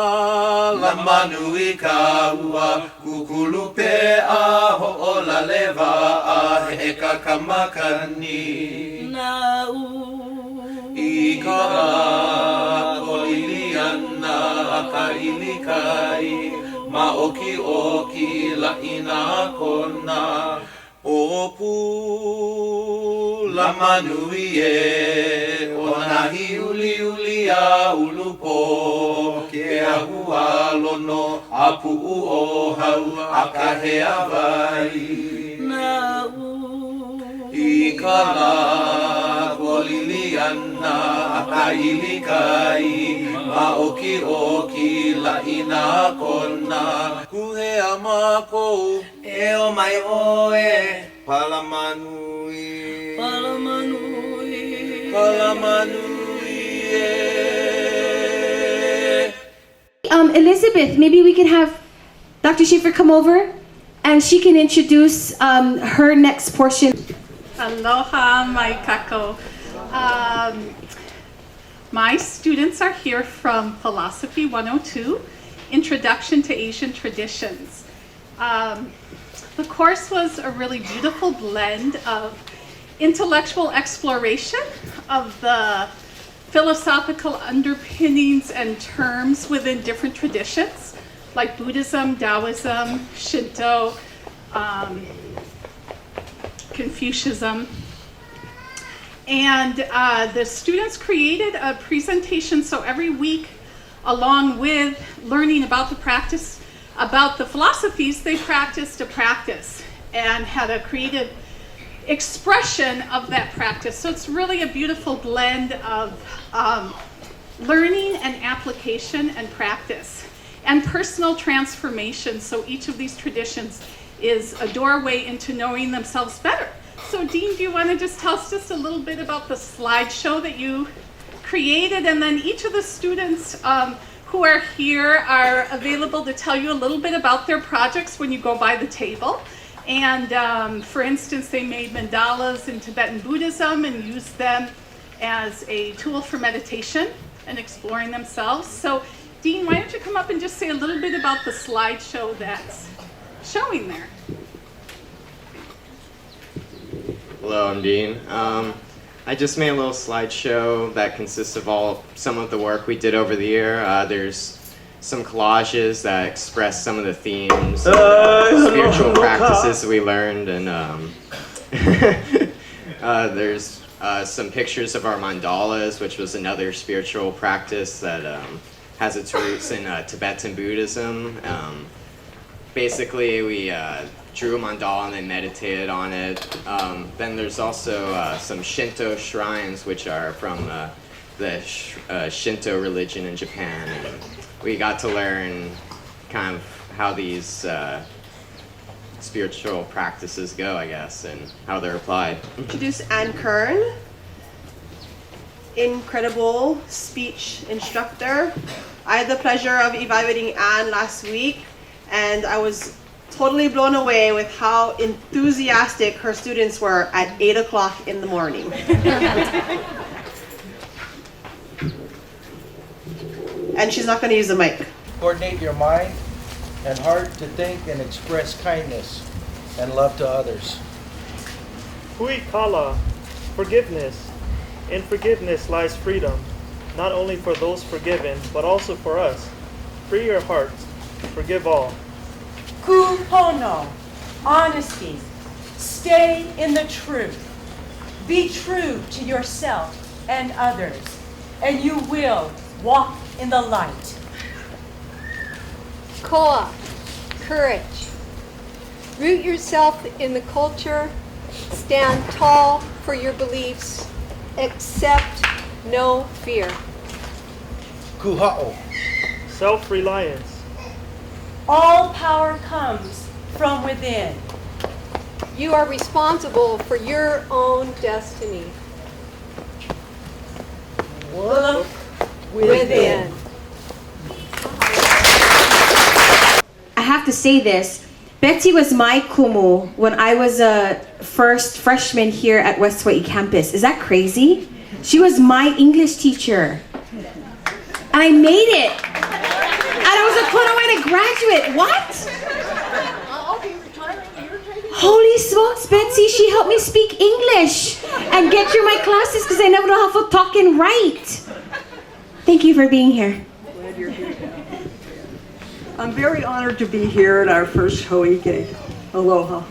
la manui kaua kukulupe a ho'ola leva a heka kamakani I kala koliliana akailikai maoki oki la ina kona opu la Palama nui e Onahi uli uli a ulupo Ke ahua lono a pu'u o hau a kahea vai Na I kala koliliana a kailikai Ma oki oki la ina kona Kuhe a mako e o mai oe Palama nui Palama nui Palama nui Elizabeth, maybe we can have Dr. Schaefer come over and she can introduce her next portion. Aloha, mai kako. My students are here from Philosophy 102, Introduction to Asian Traditions. The course was a really beautiful blend of intellectual exploration of the philosophical underpinnings and terms within different traditions, like Buddhism, Taoism, Shinto, Confucianism. And the students created a presentation, so every week, along with learning about the practice, about the philosophies, they practiced a practice and had a creative expression of that practice. So it's really a beautiful blend of learning and application and practice and personal transformation. So each of these traditions is a doorway into knowing themselves better. So Dean, do you want to just tell us just a little bit about the slideshow that you created, and then each of the students who are here are available to tell you a little bit about their projects when you go by the table. And for instance, they made mandalas in Tibetan Buddhism and used them as a tool for meditation and exploring themselves. So Dean, why don't you come up and just say a little bit about the slideshow that's showing there. Hello, I'm Dean. I just made a little slideshow that consists of some of the work we did over the year. There's some collages that express some of the themes, spiritual practices that we learned, and there's some pictures of our mandalas, which was another spiritual practice that has its roots in Tibetan Buddhism. Basically, we drew a mandala and then meditated on it. Then there's also some Shinto shrines, which are from the Shinto religion in Japan. And we got to learn kind of how these spiritual practices go, I guess, and how they're applied. Introduce Ann Kern, incredible speech instructor. I had the pleasure of evaluating Ann last week, and I was totally blown away with how enthusiastic her students were at 8 o'clock in the morning. And she's not going to use the mic. Coordinate your mind and heart to think and express kindness and love to others. Hui kala, forgiveness. In forgiveness lies freedom, not only for those forgiven, but also for us. Free your hearts, forgive all. Kupono, honesty. Stay in the truth. Be true to yourself and others, and you will walk in the light. Koa, courage. Root yourself in the culture, stand tall for your beliefs, accept no fear. Kuha'o, self-reliance. All power comes from within. You are responsible for your own destiny. Look within. I have to say this. Betsy was my kumu when I was a first freshman here at West Hawaii campus. Is that crazy? She was my English teacher. And I made it. And I was a Kona graduate. What? Holy smokes, Betsy, she helped me speak English and get through my classes because I never know how to talk and write. Thank you for being here. Glad you're here. I'm very honored to be here at our first Hoike. Aloha.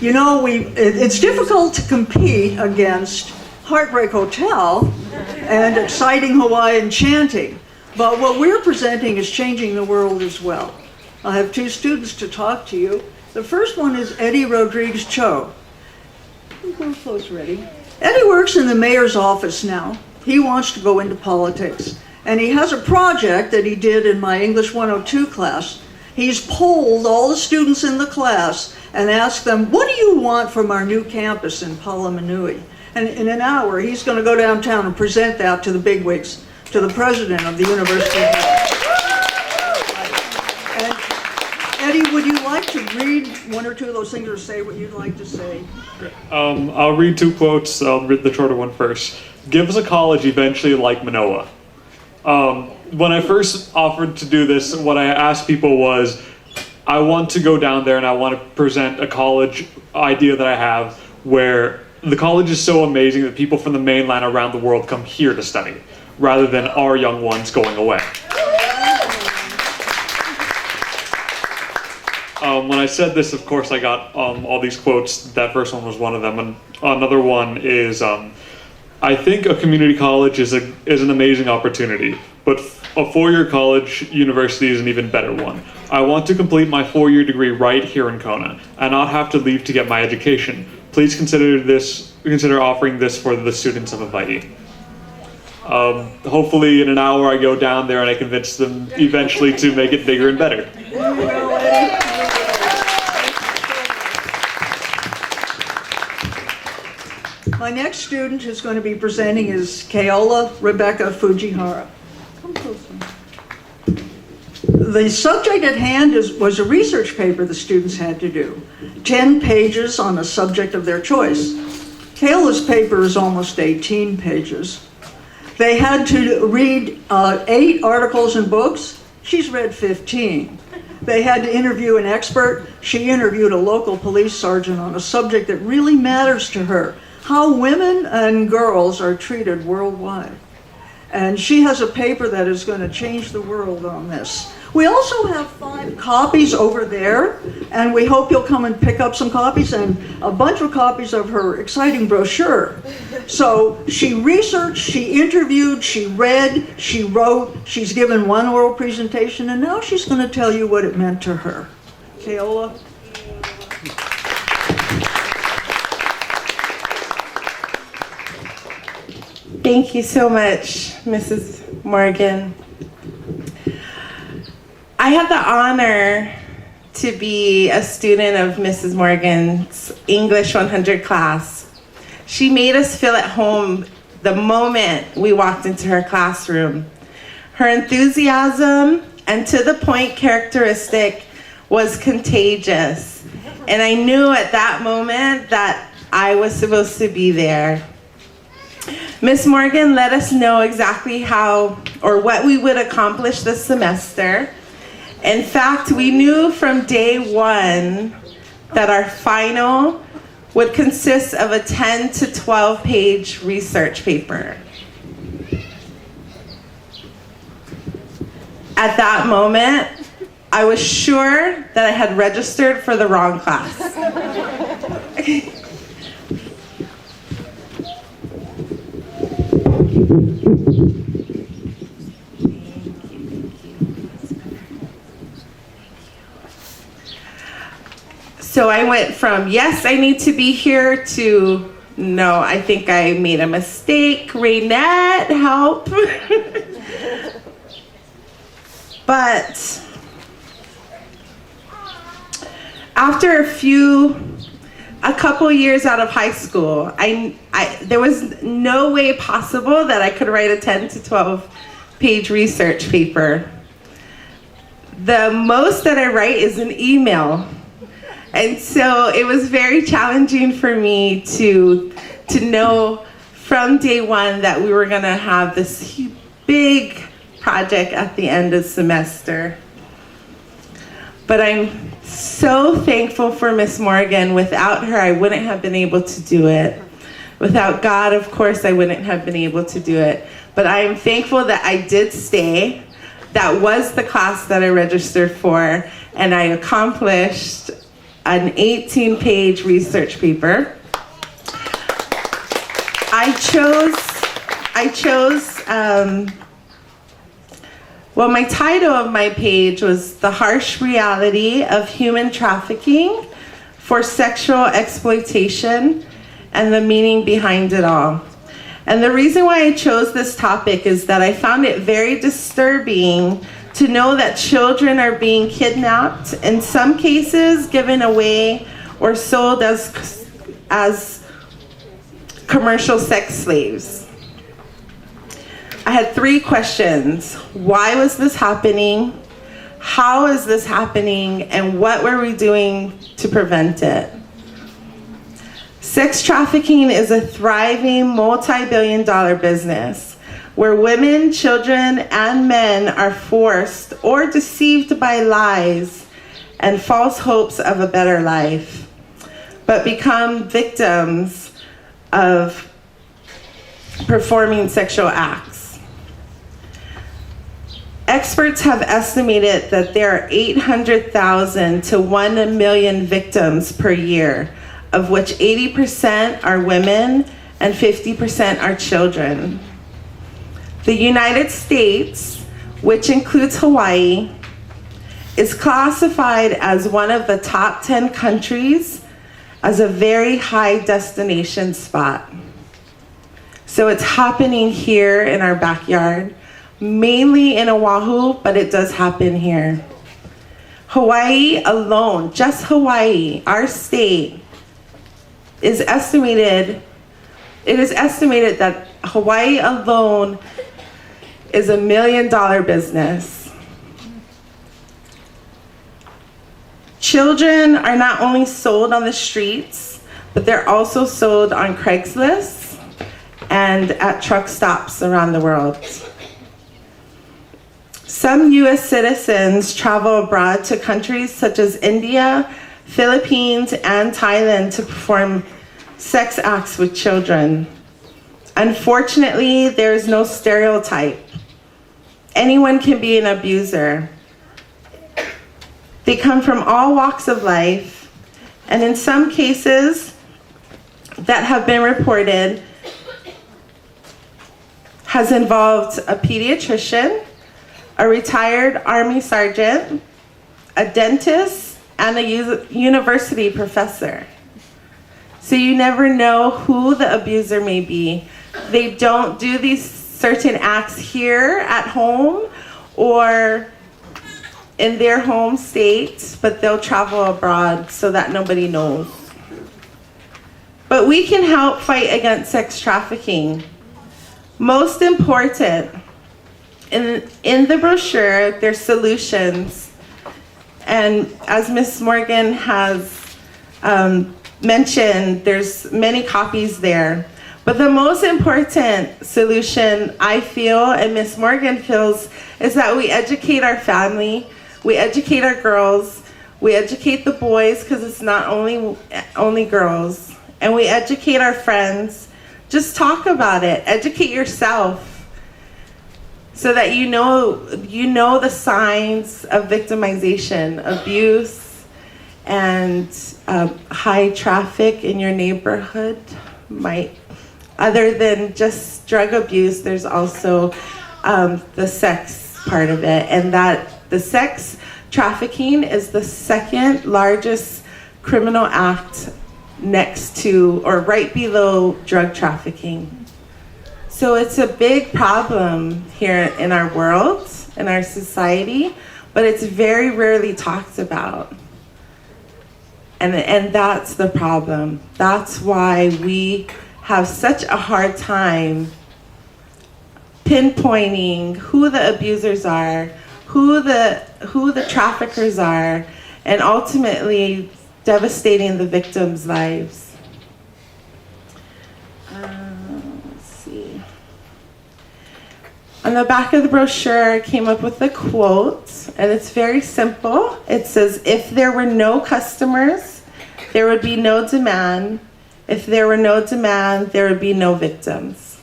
You know, it's difficult to compete against Heartbreak Hotel and exciting Hawaiian chanting, but what we're presenting is changing the world as well. I have two students to talk to you. The first one is Eddie Rodriguez Cho. Come close, Eddie. Eddie works in the mayor's office now. He wants to go into politics, and he has a project that he did in my English 102 class. He's polled all the students in the class and asked them, what do you want from our new campus in Palamanui? And in an hour, he's going to go downtown and present that to the bigwigs, to the president of the university. And Eddie, would you like to read one or two of those things or say what you'd like to say? I'll read two quotes. I'll read the shorter one first. Give us a college eventually like Manoa. When I first offered to do this, what I asked people was, I want to go down there and I want to present a college idea that I have where the college is so amazing that people from the mainland around the world come here to study, rather than our young ones going away. When I said this, of course, I got all these quotes. That first one was one of them. And another one is, I think a community college is an amazing opportunity, but a four-year college university is an even better one. I want to complete my four-year degree right here in Kona and not have to leave to get my education. Please consider offering this for the students of Hawai'i. Hopefully in an hour I go down there and I convince them eventually to make it bigger and better. My next student who's going to be presenting is Keola Rebecca Fujihara. Come closer. The subject at hand was a research paper the students had to do. 10 pages on a subject of their choice. Keola's paper is almost 18 pages. They had to read 8 articles and books. She's read 15. They had to interview an expert. She interviewed a local police sergeant on a subject that really matters to her, how women and girls are treated worldwide. And she has a paper that is going to change the world on this. We also have 5 copies over there, and we hope you'll come and pick up some copies and a bunch of copies of her exciting brochure. So she researched, she interviewed, she read, she wrote, she's given one oral presentation, and now she's going to tell you what it meant to her. Keola? Thank you so much, Mrs. Morgan. I had the honor to be a student of Mrs. Morgan's English 100 class. She made us feel at home the moment we walked into her classroom. Her enthusiasm and to the point characteristic was contagious. And I knew at that moment that I was supposed to be there. Ms. Morgan let us know exactly how or what we would accomplish this semester. In fact, we knew from day one that our final would consist of a 10 to 12 page research paper. At that moment, I was sure that I had registered for the wrong class. So I went from, yes, I need to be here, to, no, I think I made a mistake. Raynette, help. But after a couple years out of high school, there was no way possible that I could write a 10 to 12 page research paper. The most that I write is an email. And so it was very challenging for me to know from day one that we were gonna have this big project at the end of the semester. But I'm so thankful for Miss Morgan. Without her, I wouldn't have been able to do it. Without God, of course, I wouldn't have been able to do it. But I am thankful that I did stay. That was the class that I registered for, and I accomplished an 18-page research paper. Well, my title of my page was The Harsh Reality of Human Trafficking for Sexual Exploitation and the Meaning Behind It All. And the reason why I chose this topic is that I found it very disturbing to know that children are being kidnapped, in some cases given away or sold as commercial sex slaves. I had 3 questions. Why was this happening? How is this happening? And what were we doing to prevent it? Sex trafficking is a thriving multi-billion-dollar business where women, children, and men are forced or deceived by lies and false hopes of a better life, but become victims of performing sexual acts. Experts have estimated that there are 800,000 to 1 million victims per year, of which 80% are women and 50% are children. The United States, which includes Hawaii, is classified as one of the top 10 countries as a very high destination spot. So it's happening here in our backyard, mainly in Oahu, but it does happen here. Hawaii alone, just Hawaii, our state, it is estimated that Hawaii alone is $1 million business. Children are not only sold on the streets, but they're also sold on Craigslist and at truck stops around the world. Some US citizens travel abroad to countries such as India, Philippines, and Thailand to perform sex acts with children. Unfortunately, there is no stereotype. Anyone can be an abuser. They come from all walks of life, and in some cases that have been reported has involved a pediatrician, a retired Army sergeant, a dentist, and a university professor. So you never know who the abuser may be. They don't do these certain acts here at home or in their home state, but they'll travel abroad so that nobody knows. But we can help fight against sex trafficking. Most important, in the brochure, there's solutions. And as Ms. Morgan has mentioned, there's many copies there. But the most important solution I feel, and Ms. Morgan feels, is that we educate our family, we educate our girls, we educate the boys, because it's not only girls, and we educate our friends. Just talk about it, educate yourself, so that you know the signs of victimization, abuse, and high traffic in your neighborhood. Other than just drug abuse, there's also the sex part of it, and that the sex trafficking is the second largest criminal act next to or right below drug trafficking. So it's a big problem here in our world, in our society, but it's very rarely talked about. And that's the problem. That's why we have such a hard time pinpointing who the abusers are, who the traffickers are, and ultimately devastating the victims' lives. Let's see. On the back of the brochure, I came up with a quote, and it's very simple. It says, "If there were no customers, there would be no demand. If there were no demand, there would be no victims."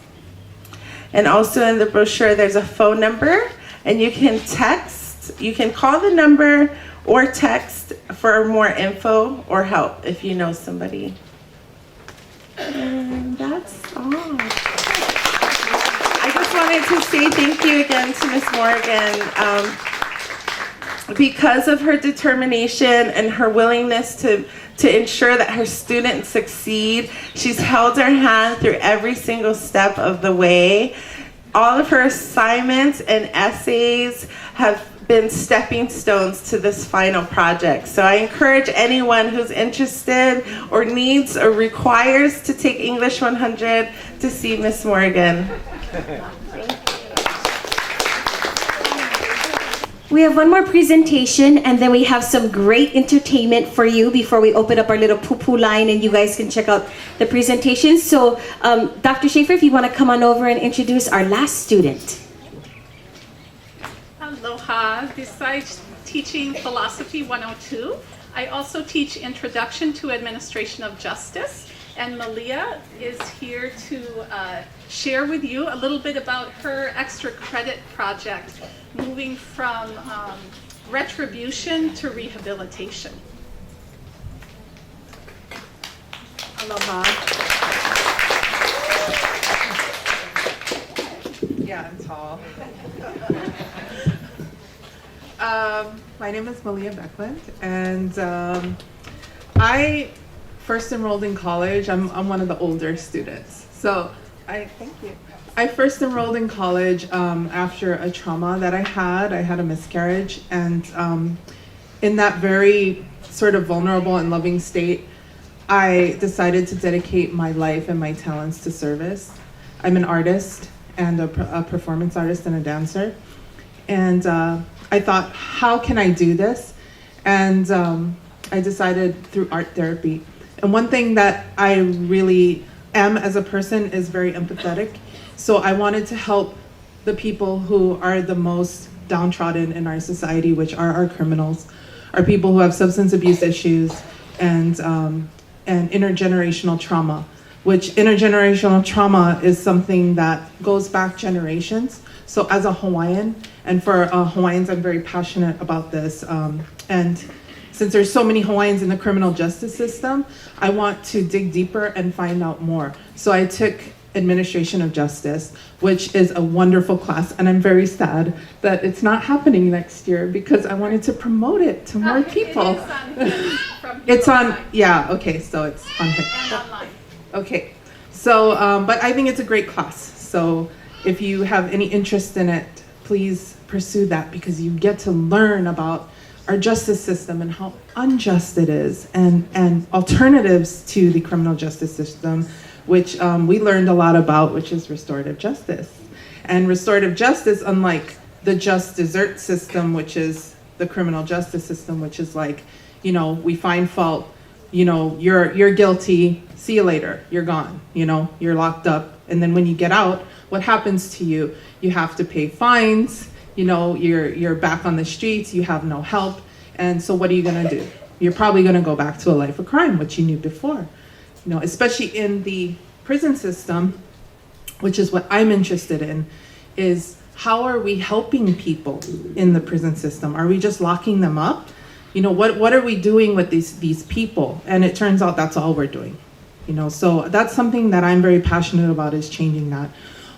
And also in the brochure, there's a phone number, and you can text, you can call the number, or text for more info or help if you know somebody. And that's all. I just wanted to say thank you again to Miss Morgan. Because of her determination and her willingness to ensure that her students succeed, she's held her hand through every single step of the way. All of her assignments and essays have been stepping stones to this final project. So I encourage anyone who's interested or needs or requires to take English 100 to see Miss Morgan. We have one more presentation, and then we have some great entertainment for you before we open up our little poo-poo line and you guys can check out the presentation. So Dr. Schaefer, if you want to come on over and introduce our last student. Aloha. Besides teaching Philosophy 102, I also teach Introduction to Administration of Justice. And Malia is here to share with you a little bit about her extra credit project, moving from retribution to rehabilitation. Aloha. Yeah, I'm tall. My name is Malia Becklund, and I first enrolled in college. I'm one of the older students. So thank you. I first enrolled in college after a trauma that I had. I had a miscarriage, and in that very sort of vulnerable and loving state, I decided to dedicate my life and my talents to service. I'm an artist and a performance artist and a dancer. And I thought, how can I do this? And I decided through art therapy. And one thing that I really am as a person is very empathetic. So I wanted to help the people who are the most downtrodden in our society, which are our criminals, our people who have substance abuse issues and intergenerational trauma, which intergenerational trauma is something that goes back generations. So as a Hawaiian, and for Hawaiians, I'm very passionate about this. And since there's so many Hawaiians in the criminal justice system, I want to dig deeper and find out more. So I took Administration of Justice, which is a wonderful class, and I'm very sad that it's not happening next year because I wanted to promote it to more people. It's on, yeah, okay, so it's on here. And online. Okay, so, but I think it's a great class. So if you have any interest in it, please pursue that because you get to learn about our justice system and how unjust it is and alternatives to the criminal justice system, which we learned a lot about, which is restorative justice. And restorative justice, unlike the just desert system, which is the criminal justice system, which is like, you know, we find fault, you know, you're guilty, see you later, you're gone, you know, you're locked up. And then when you get out, what happens to you? You have to pay fines, you know, you're back on the streets, you have no help. And so what are you gonna do? You're probably gonna go back to a life of crime, which you knew before. You know, especially in the prison system, which is what I'm interested in, is how are we helping people in the prison system? Are we just locking them up? You know, what are we doing with these people? And it turns out that's all we're doing. You know, so that's something that I'm very passionate about, is changing that.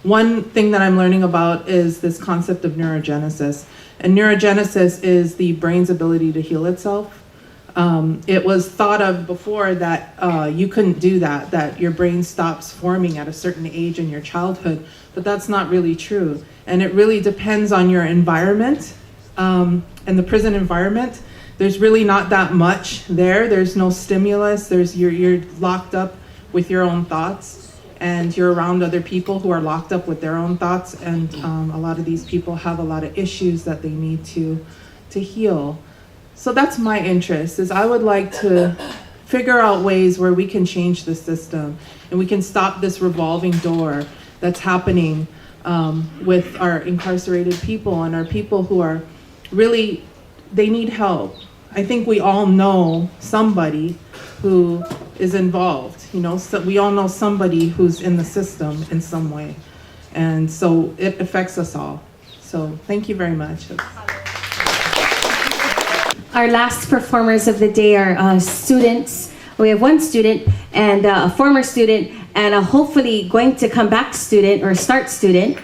One thing that I'm learning about is this concept of neurogenesis. And neurogenesis is the brain's ability to heal itself. It was thought of before that you couldn't do that your brain stops forming at a certain age in your childhood, but that's not really true. And it really depends on your environment. And the prison environment, there's really not that much there. There's no stimulus. You're locked up with your own thoughts, and you're around other people who are locked up with their own thoughts. And a lot of these people have a lot of issues that they need to heal. So that's my interest, is I would like to figure out ways where we can change the system and we can stop this revolving door that's happening with our incarcerated people and our people who are really, they need help. I think we all know somebody who is involved, you know, so we all know somebody who's in the system in some way. And so it affects us all. So thank you very much. our last performers of the day are students. We have one student and a former student and a hopefully going to come back student or start student.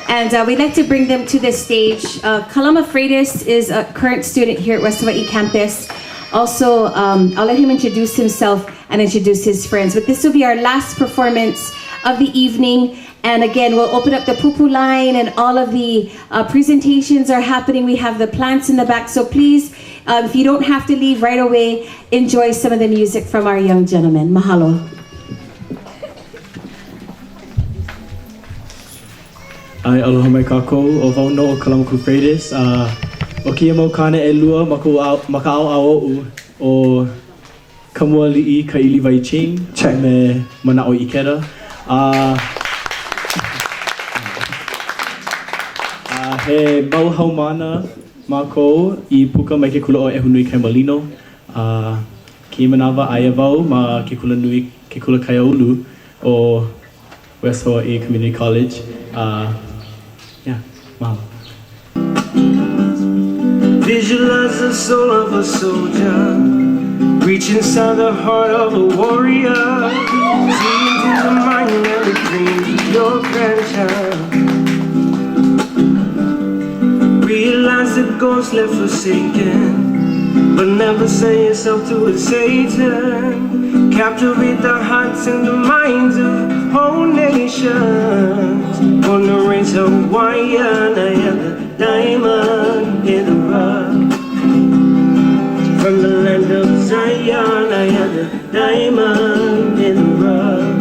And we'd like to bring them to the stage. Kalama Freitas is a current student here at West Hawaii campus. Also, I'll let him introduce himself and introduce his friends. But this will be our last performance of the evening. And again, we'll open up the pupu line and all of the presentations are happening. We have the plants in the back. So please, if you don't have to leave right away, enjoy some of the music from our young gentlemen. Mahalo. Ai aloha mai kākou, o wau no o Kalamaku Freitas. O kia mau kāne e lua maka ao au o kamua li'i ka ili vai ching me mana o ikera. He mau haumana mākou I puka mai ke kula o Ehunui kai Malino. Ki manawa aia wau ma ke kula nui ke kula kai aulu o West Hawaii Community College. Mahalo. Visualize the soul of a soldier, reach inside the heart of a warrior, see into the mind and the dreams of your grandchild. Realize that ghosts left forsaken, but never sell yourself to a Satan. Captivate the hearts and the minds of whole nations. Gonna raise Hawaiian, I am the diamond in the rough. From the land of Zion, I am the diamond in the rough.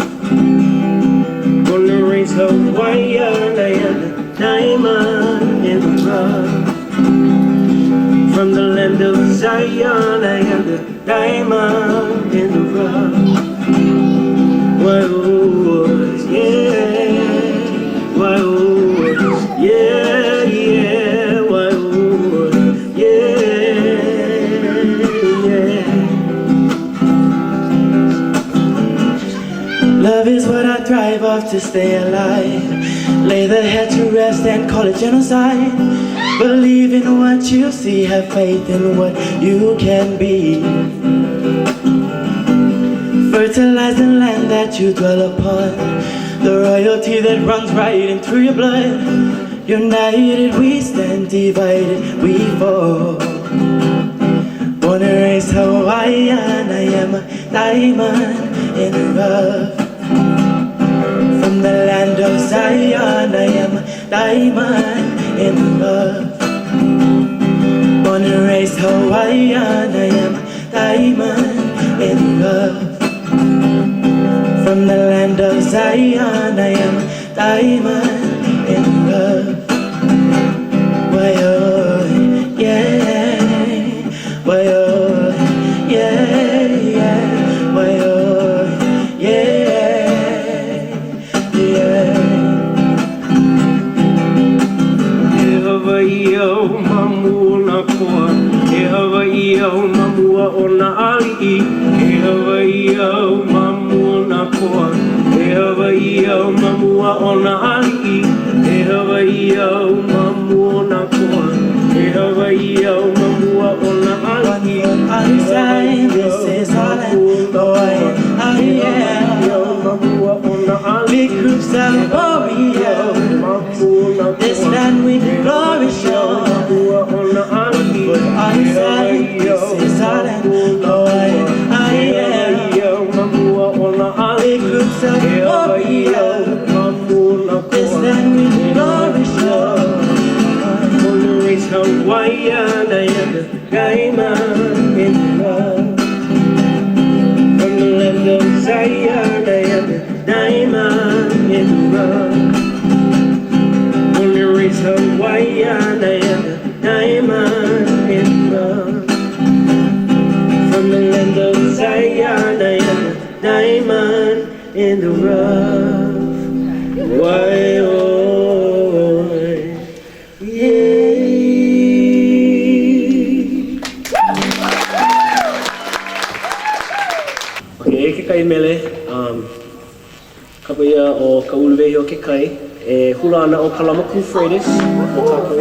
Gonna raise Hawaiian, I am the diamond in the rough. From the land of Zion, I am the diamond in the rough. Why oh, yeah, why oh, yeah, yeah, why oh, yeah, yeah. Love is what I thrive off to stay alive. Lay the head to rest and call it genocide. Believe in what you see, have faith in what you can be. Fertilize the land that you dwell upon, the royalty that runs right in through your blood. United we stand, divided we fall. Born and raised Hawaiian, I am a diamond in the rough. From the land of Zion, I am a diamond in the rough. Born and raised Hawaiian, I am a diamond in the rough. From the land of Zion, I am a diamond in the rough. Why oh, yeah, why oh, yeah, yeah, why oh, yeah, yeah. Hawaii o mamu na koa, Hawaii o mamua o na ali'i. Hawaii o mamu na koa, Hawaii o mamua o na ali'i. Hawaii o mamu na koa, Hawaii o mamua o na ali'i. Unsigned, this is all I'm going. I am big groups of warriors. This land we flourish on. But unsigned, this is all I'm going. I am big groups of warriors. This land we flourish on. Hawaiian, I am the diamond in love. From the land of Zion, I am the diamond in love. Only raise Hawaiian, I am the diamond in love. From the land of Zion, I am the diamond in the rough. Why oh, yeah. Ke kai mele, kapaia o ka uluwehi o ke kai, e hula ana o Kalamaku Freitas, o kākou.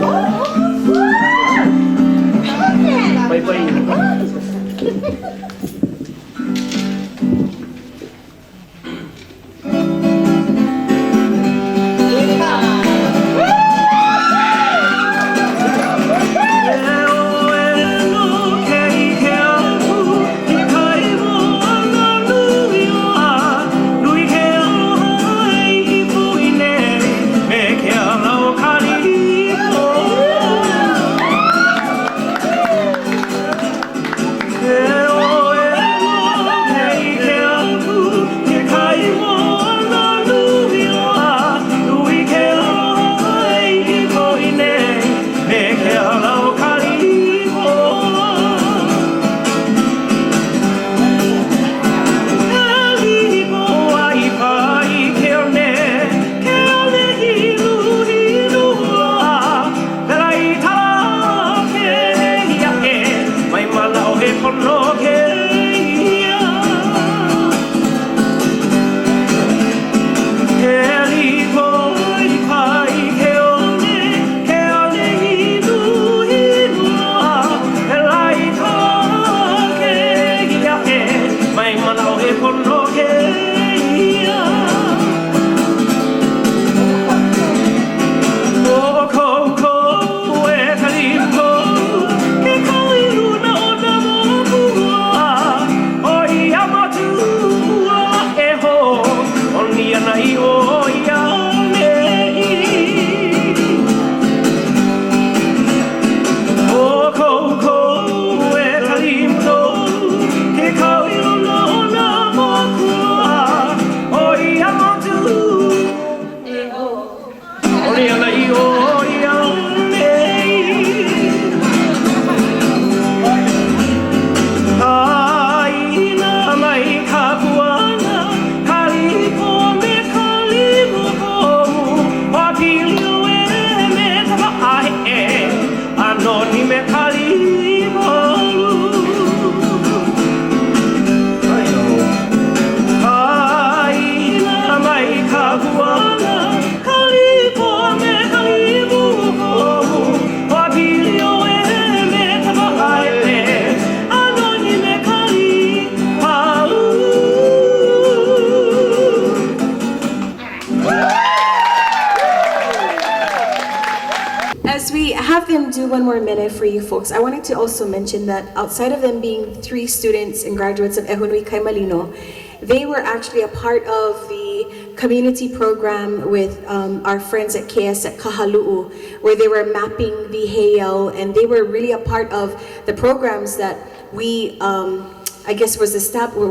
As we have them do one more minute for you folks, I wanted to also mention that outside of them being 3 students and graduates of Ehunui Kaimalino, they were actually a part of the community program with our friends at KS at Kahalu'u, where they were mapping the heiau, and they were really a part of the programs that we, I guess, were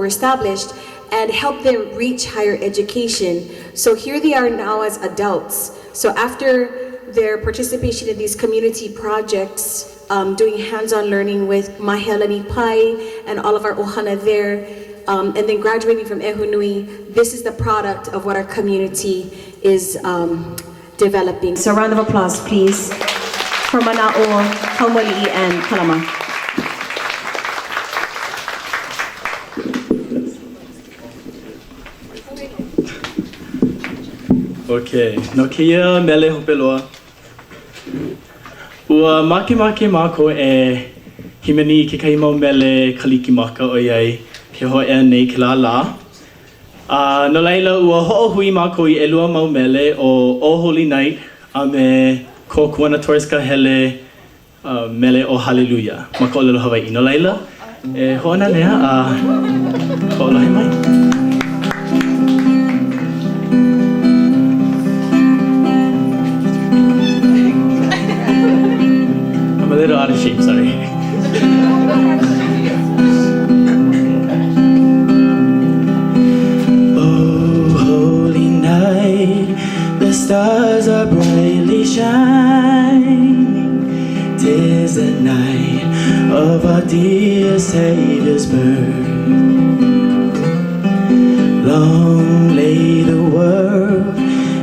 established and helped them reach higher education. So here they are now as adults. So after their participation in these community projects, doing hands-on learning with Mahelani Pai and all of our ohana there, and then graduating from Ehunui, this is the product of what our community is developing. So a round of applause, please, for Mana'o, Kaumali'i, and Kalama. Okay, no kia mele hopeloa. Ua make mako e himeni ke kai mau mele kaliki maka o iai ke ho e nei ke la la. No laila ua ho'ohui mako I elua mau mele o O Holy Night a me ko kuana Torska hele mele o Hallelujah. Mako lelo Hawai'i. No laila e ho'ona nea ho'olahi mai. I'm a little out of shape, sorry. Oh, holy night, the stars are brightly shining. 'Tis the night of our dear Savior's birth. Long lay the world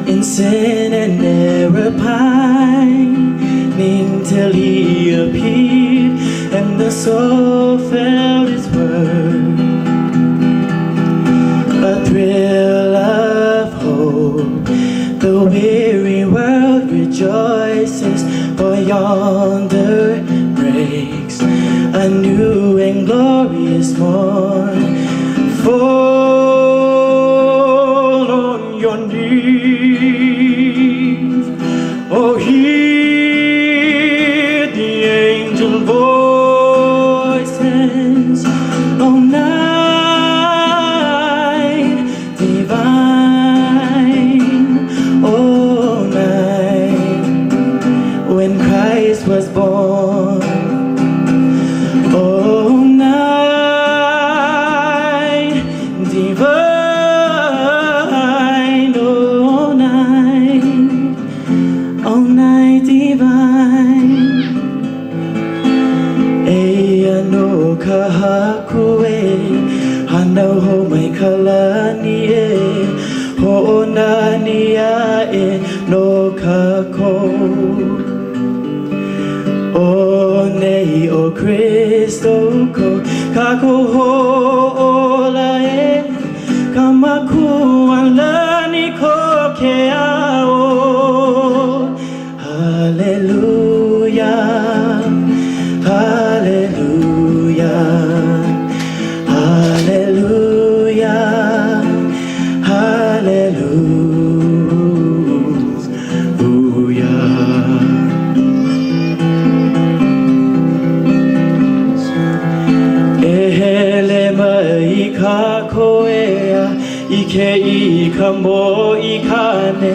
in sin and error pining till He appeared and the soul felt His word. A thrill of hope, the weary world rejoices, for yonder breaks a new and glorious morn. Fall on your knees, oh hear the angel voices, oh night divine, oh night when Christ was born, oh night divine, oh night divine. Eya no kahakue, hana ho mai kalani e, ho onania e no kako. O nei o Kristo ko kako ho ola e, kamaku alani ko ke ao. Hallelujah, hallelujah, hallelujah, hallelujah. Ehele mai ka koea, ike I ka mo I kane,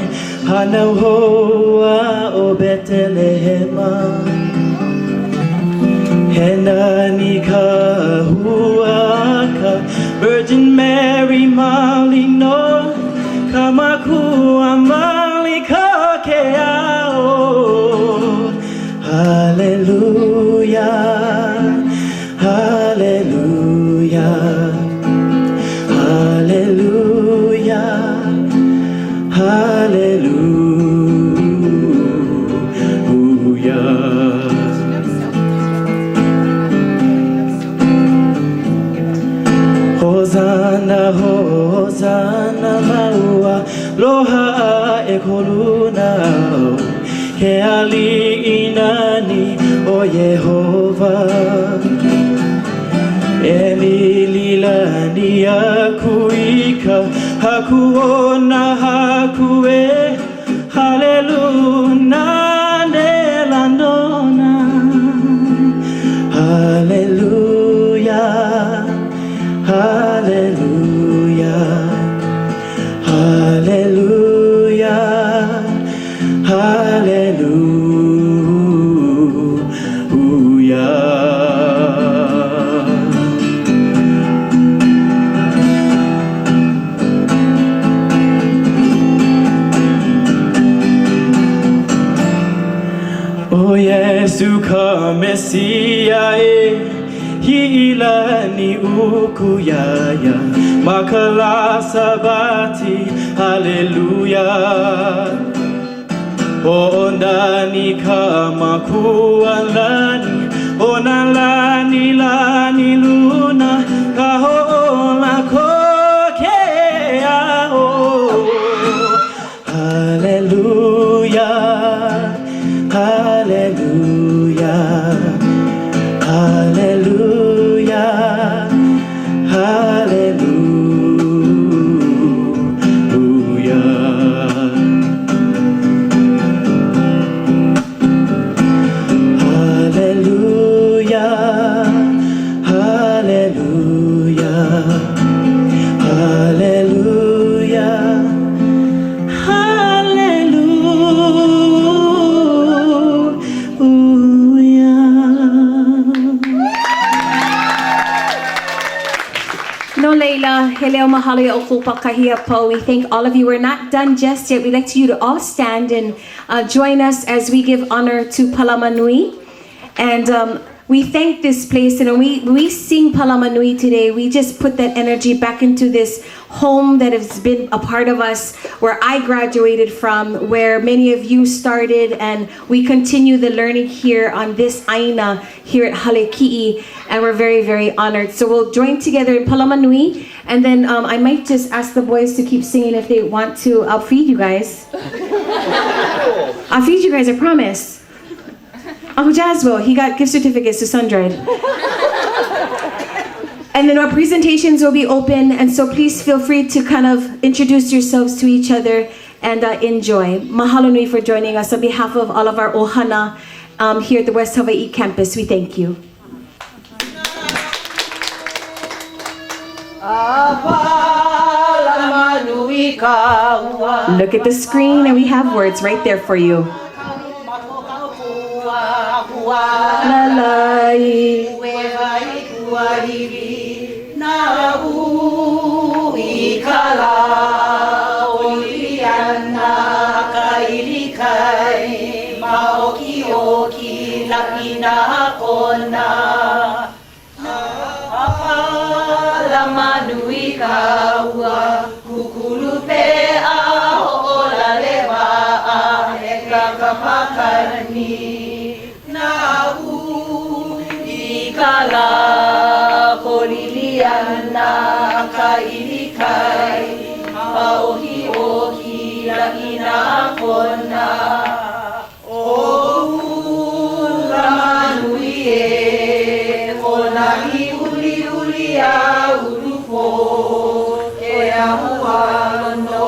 hana hoa o Betelehema. Hena ni ka huaka, Virgin Mary malino, kamakua malika ke ao. Hallelujah, hallelujah, hallelujah, hallelujah. Hosanna, Hosanna, maua, loha e koluna, he ali inani o Yehova. Emililani akuika, hakuona hakue, hallelujah, O Yesu ka Mesia e Hila ni ukuyaya Makala sabati Hallelujah O ndani kama kualani O nalani lani luna Kahola kokea o Hallelujah Hallelujah Hallelujah No leila, heleo mahalo okupa kahia po. We thank all of you. We're not done just yet. We'd like you to all stand and join us as we give honor to Palamanui. And we thank this place, and when we sing Palamanui today, we just put that energy back into this home that has been a part of us, where I graduated from, where many of you started, and we continue the learning here on this Aina here at Haleki'i, and we're very, very honored. So we'll join together in Palamanui, and then I might just ask the boys to keep singing if they want to. I'll feed you guys. I'll feed you guys, I promise. Uncle Jaswell, he got gift certificates to Sundred. And then our presentations will be open, and so please feel free to kind of introduce yourselves to each other and enjoy. Mahalo nui for joining us on behalf of all of our ohana here at the West Hawai'i campus. We thank you. Look at the screen, and we have words right there for you. Lalai na ikala oliana kailikai maoki oki lakina kona apala manui kaua kukulupe ahola lewa eka kapakani Ikala koliliana kailikai maohi ohi la ina kona o lamanuie kona hi uli a ulupo e ahua no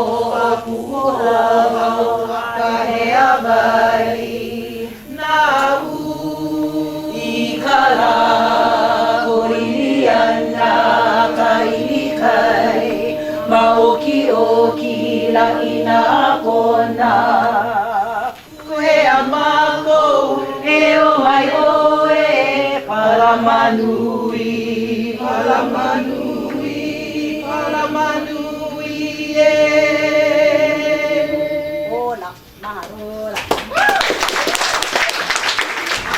apuola ka he abai Ikala koriliana kailikai maoki oki la ina kona Kuhe amako e o mai oe palamanui palamanui palamanui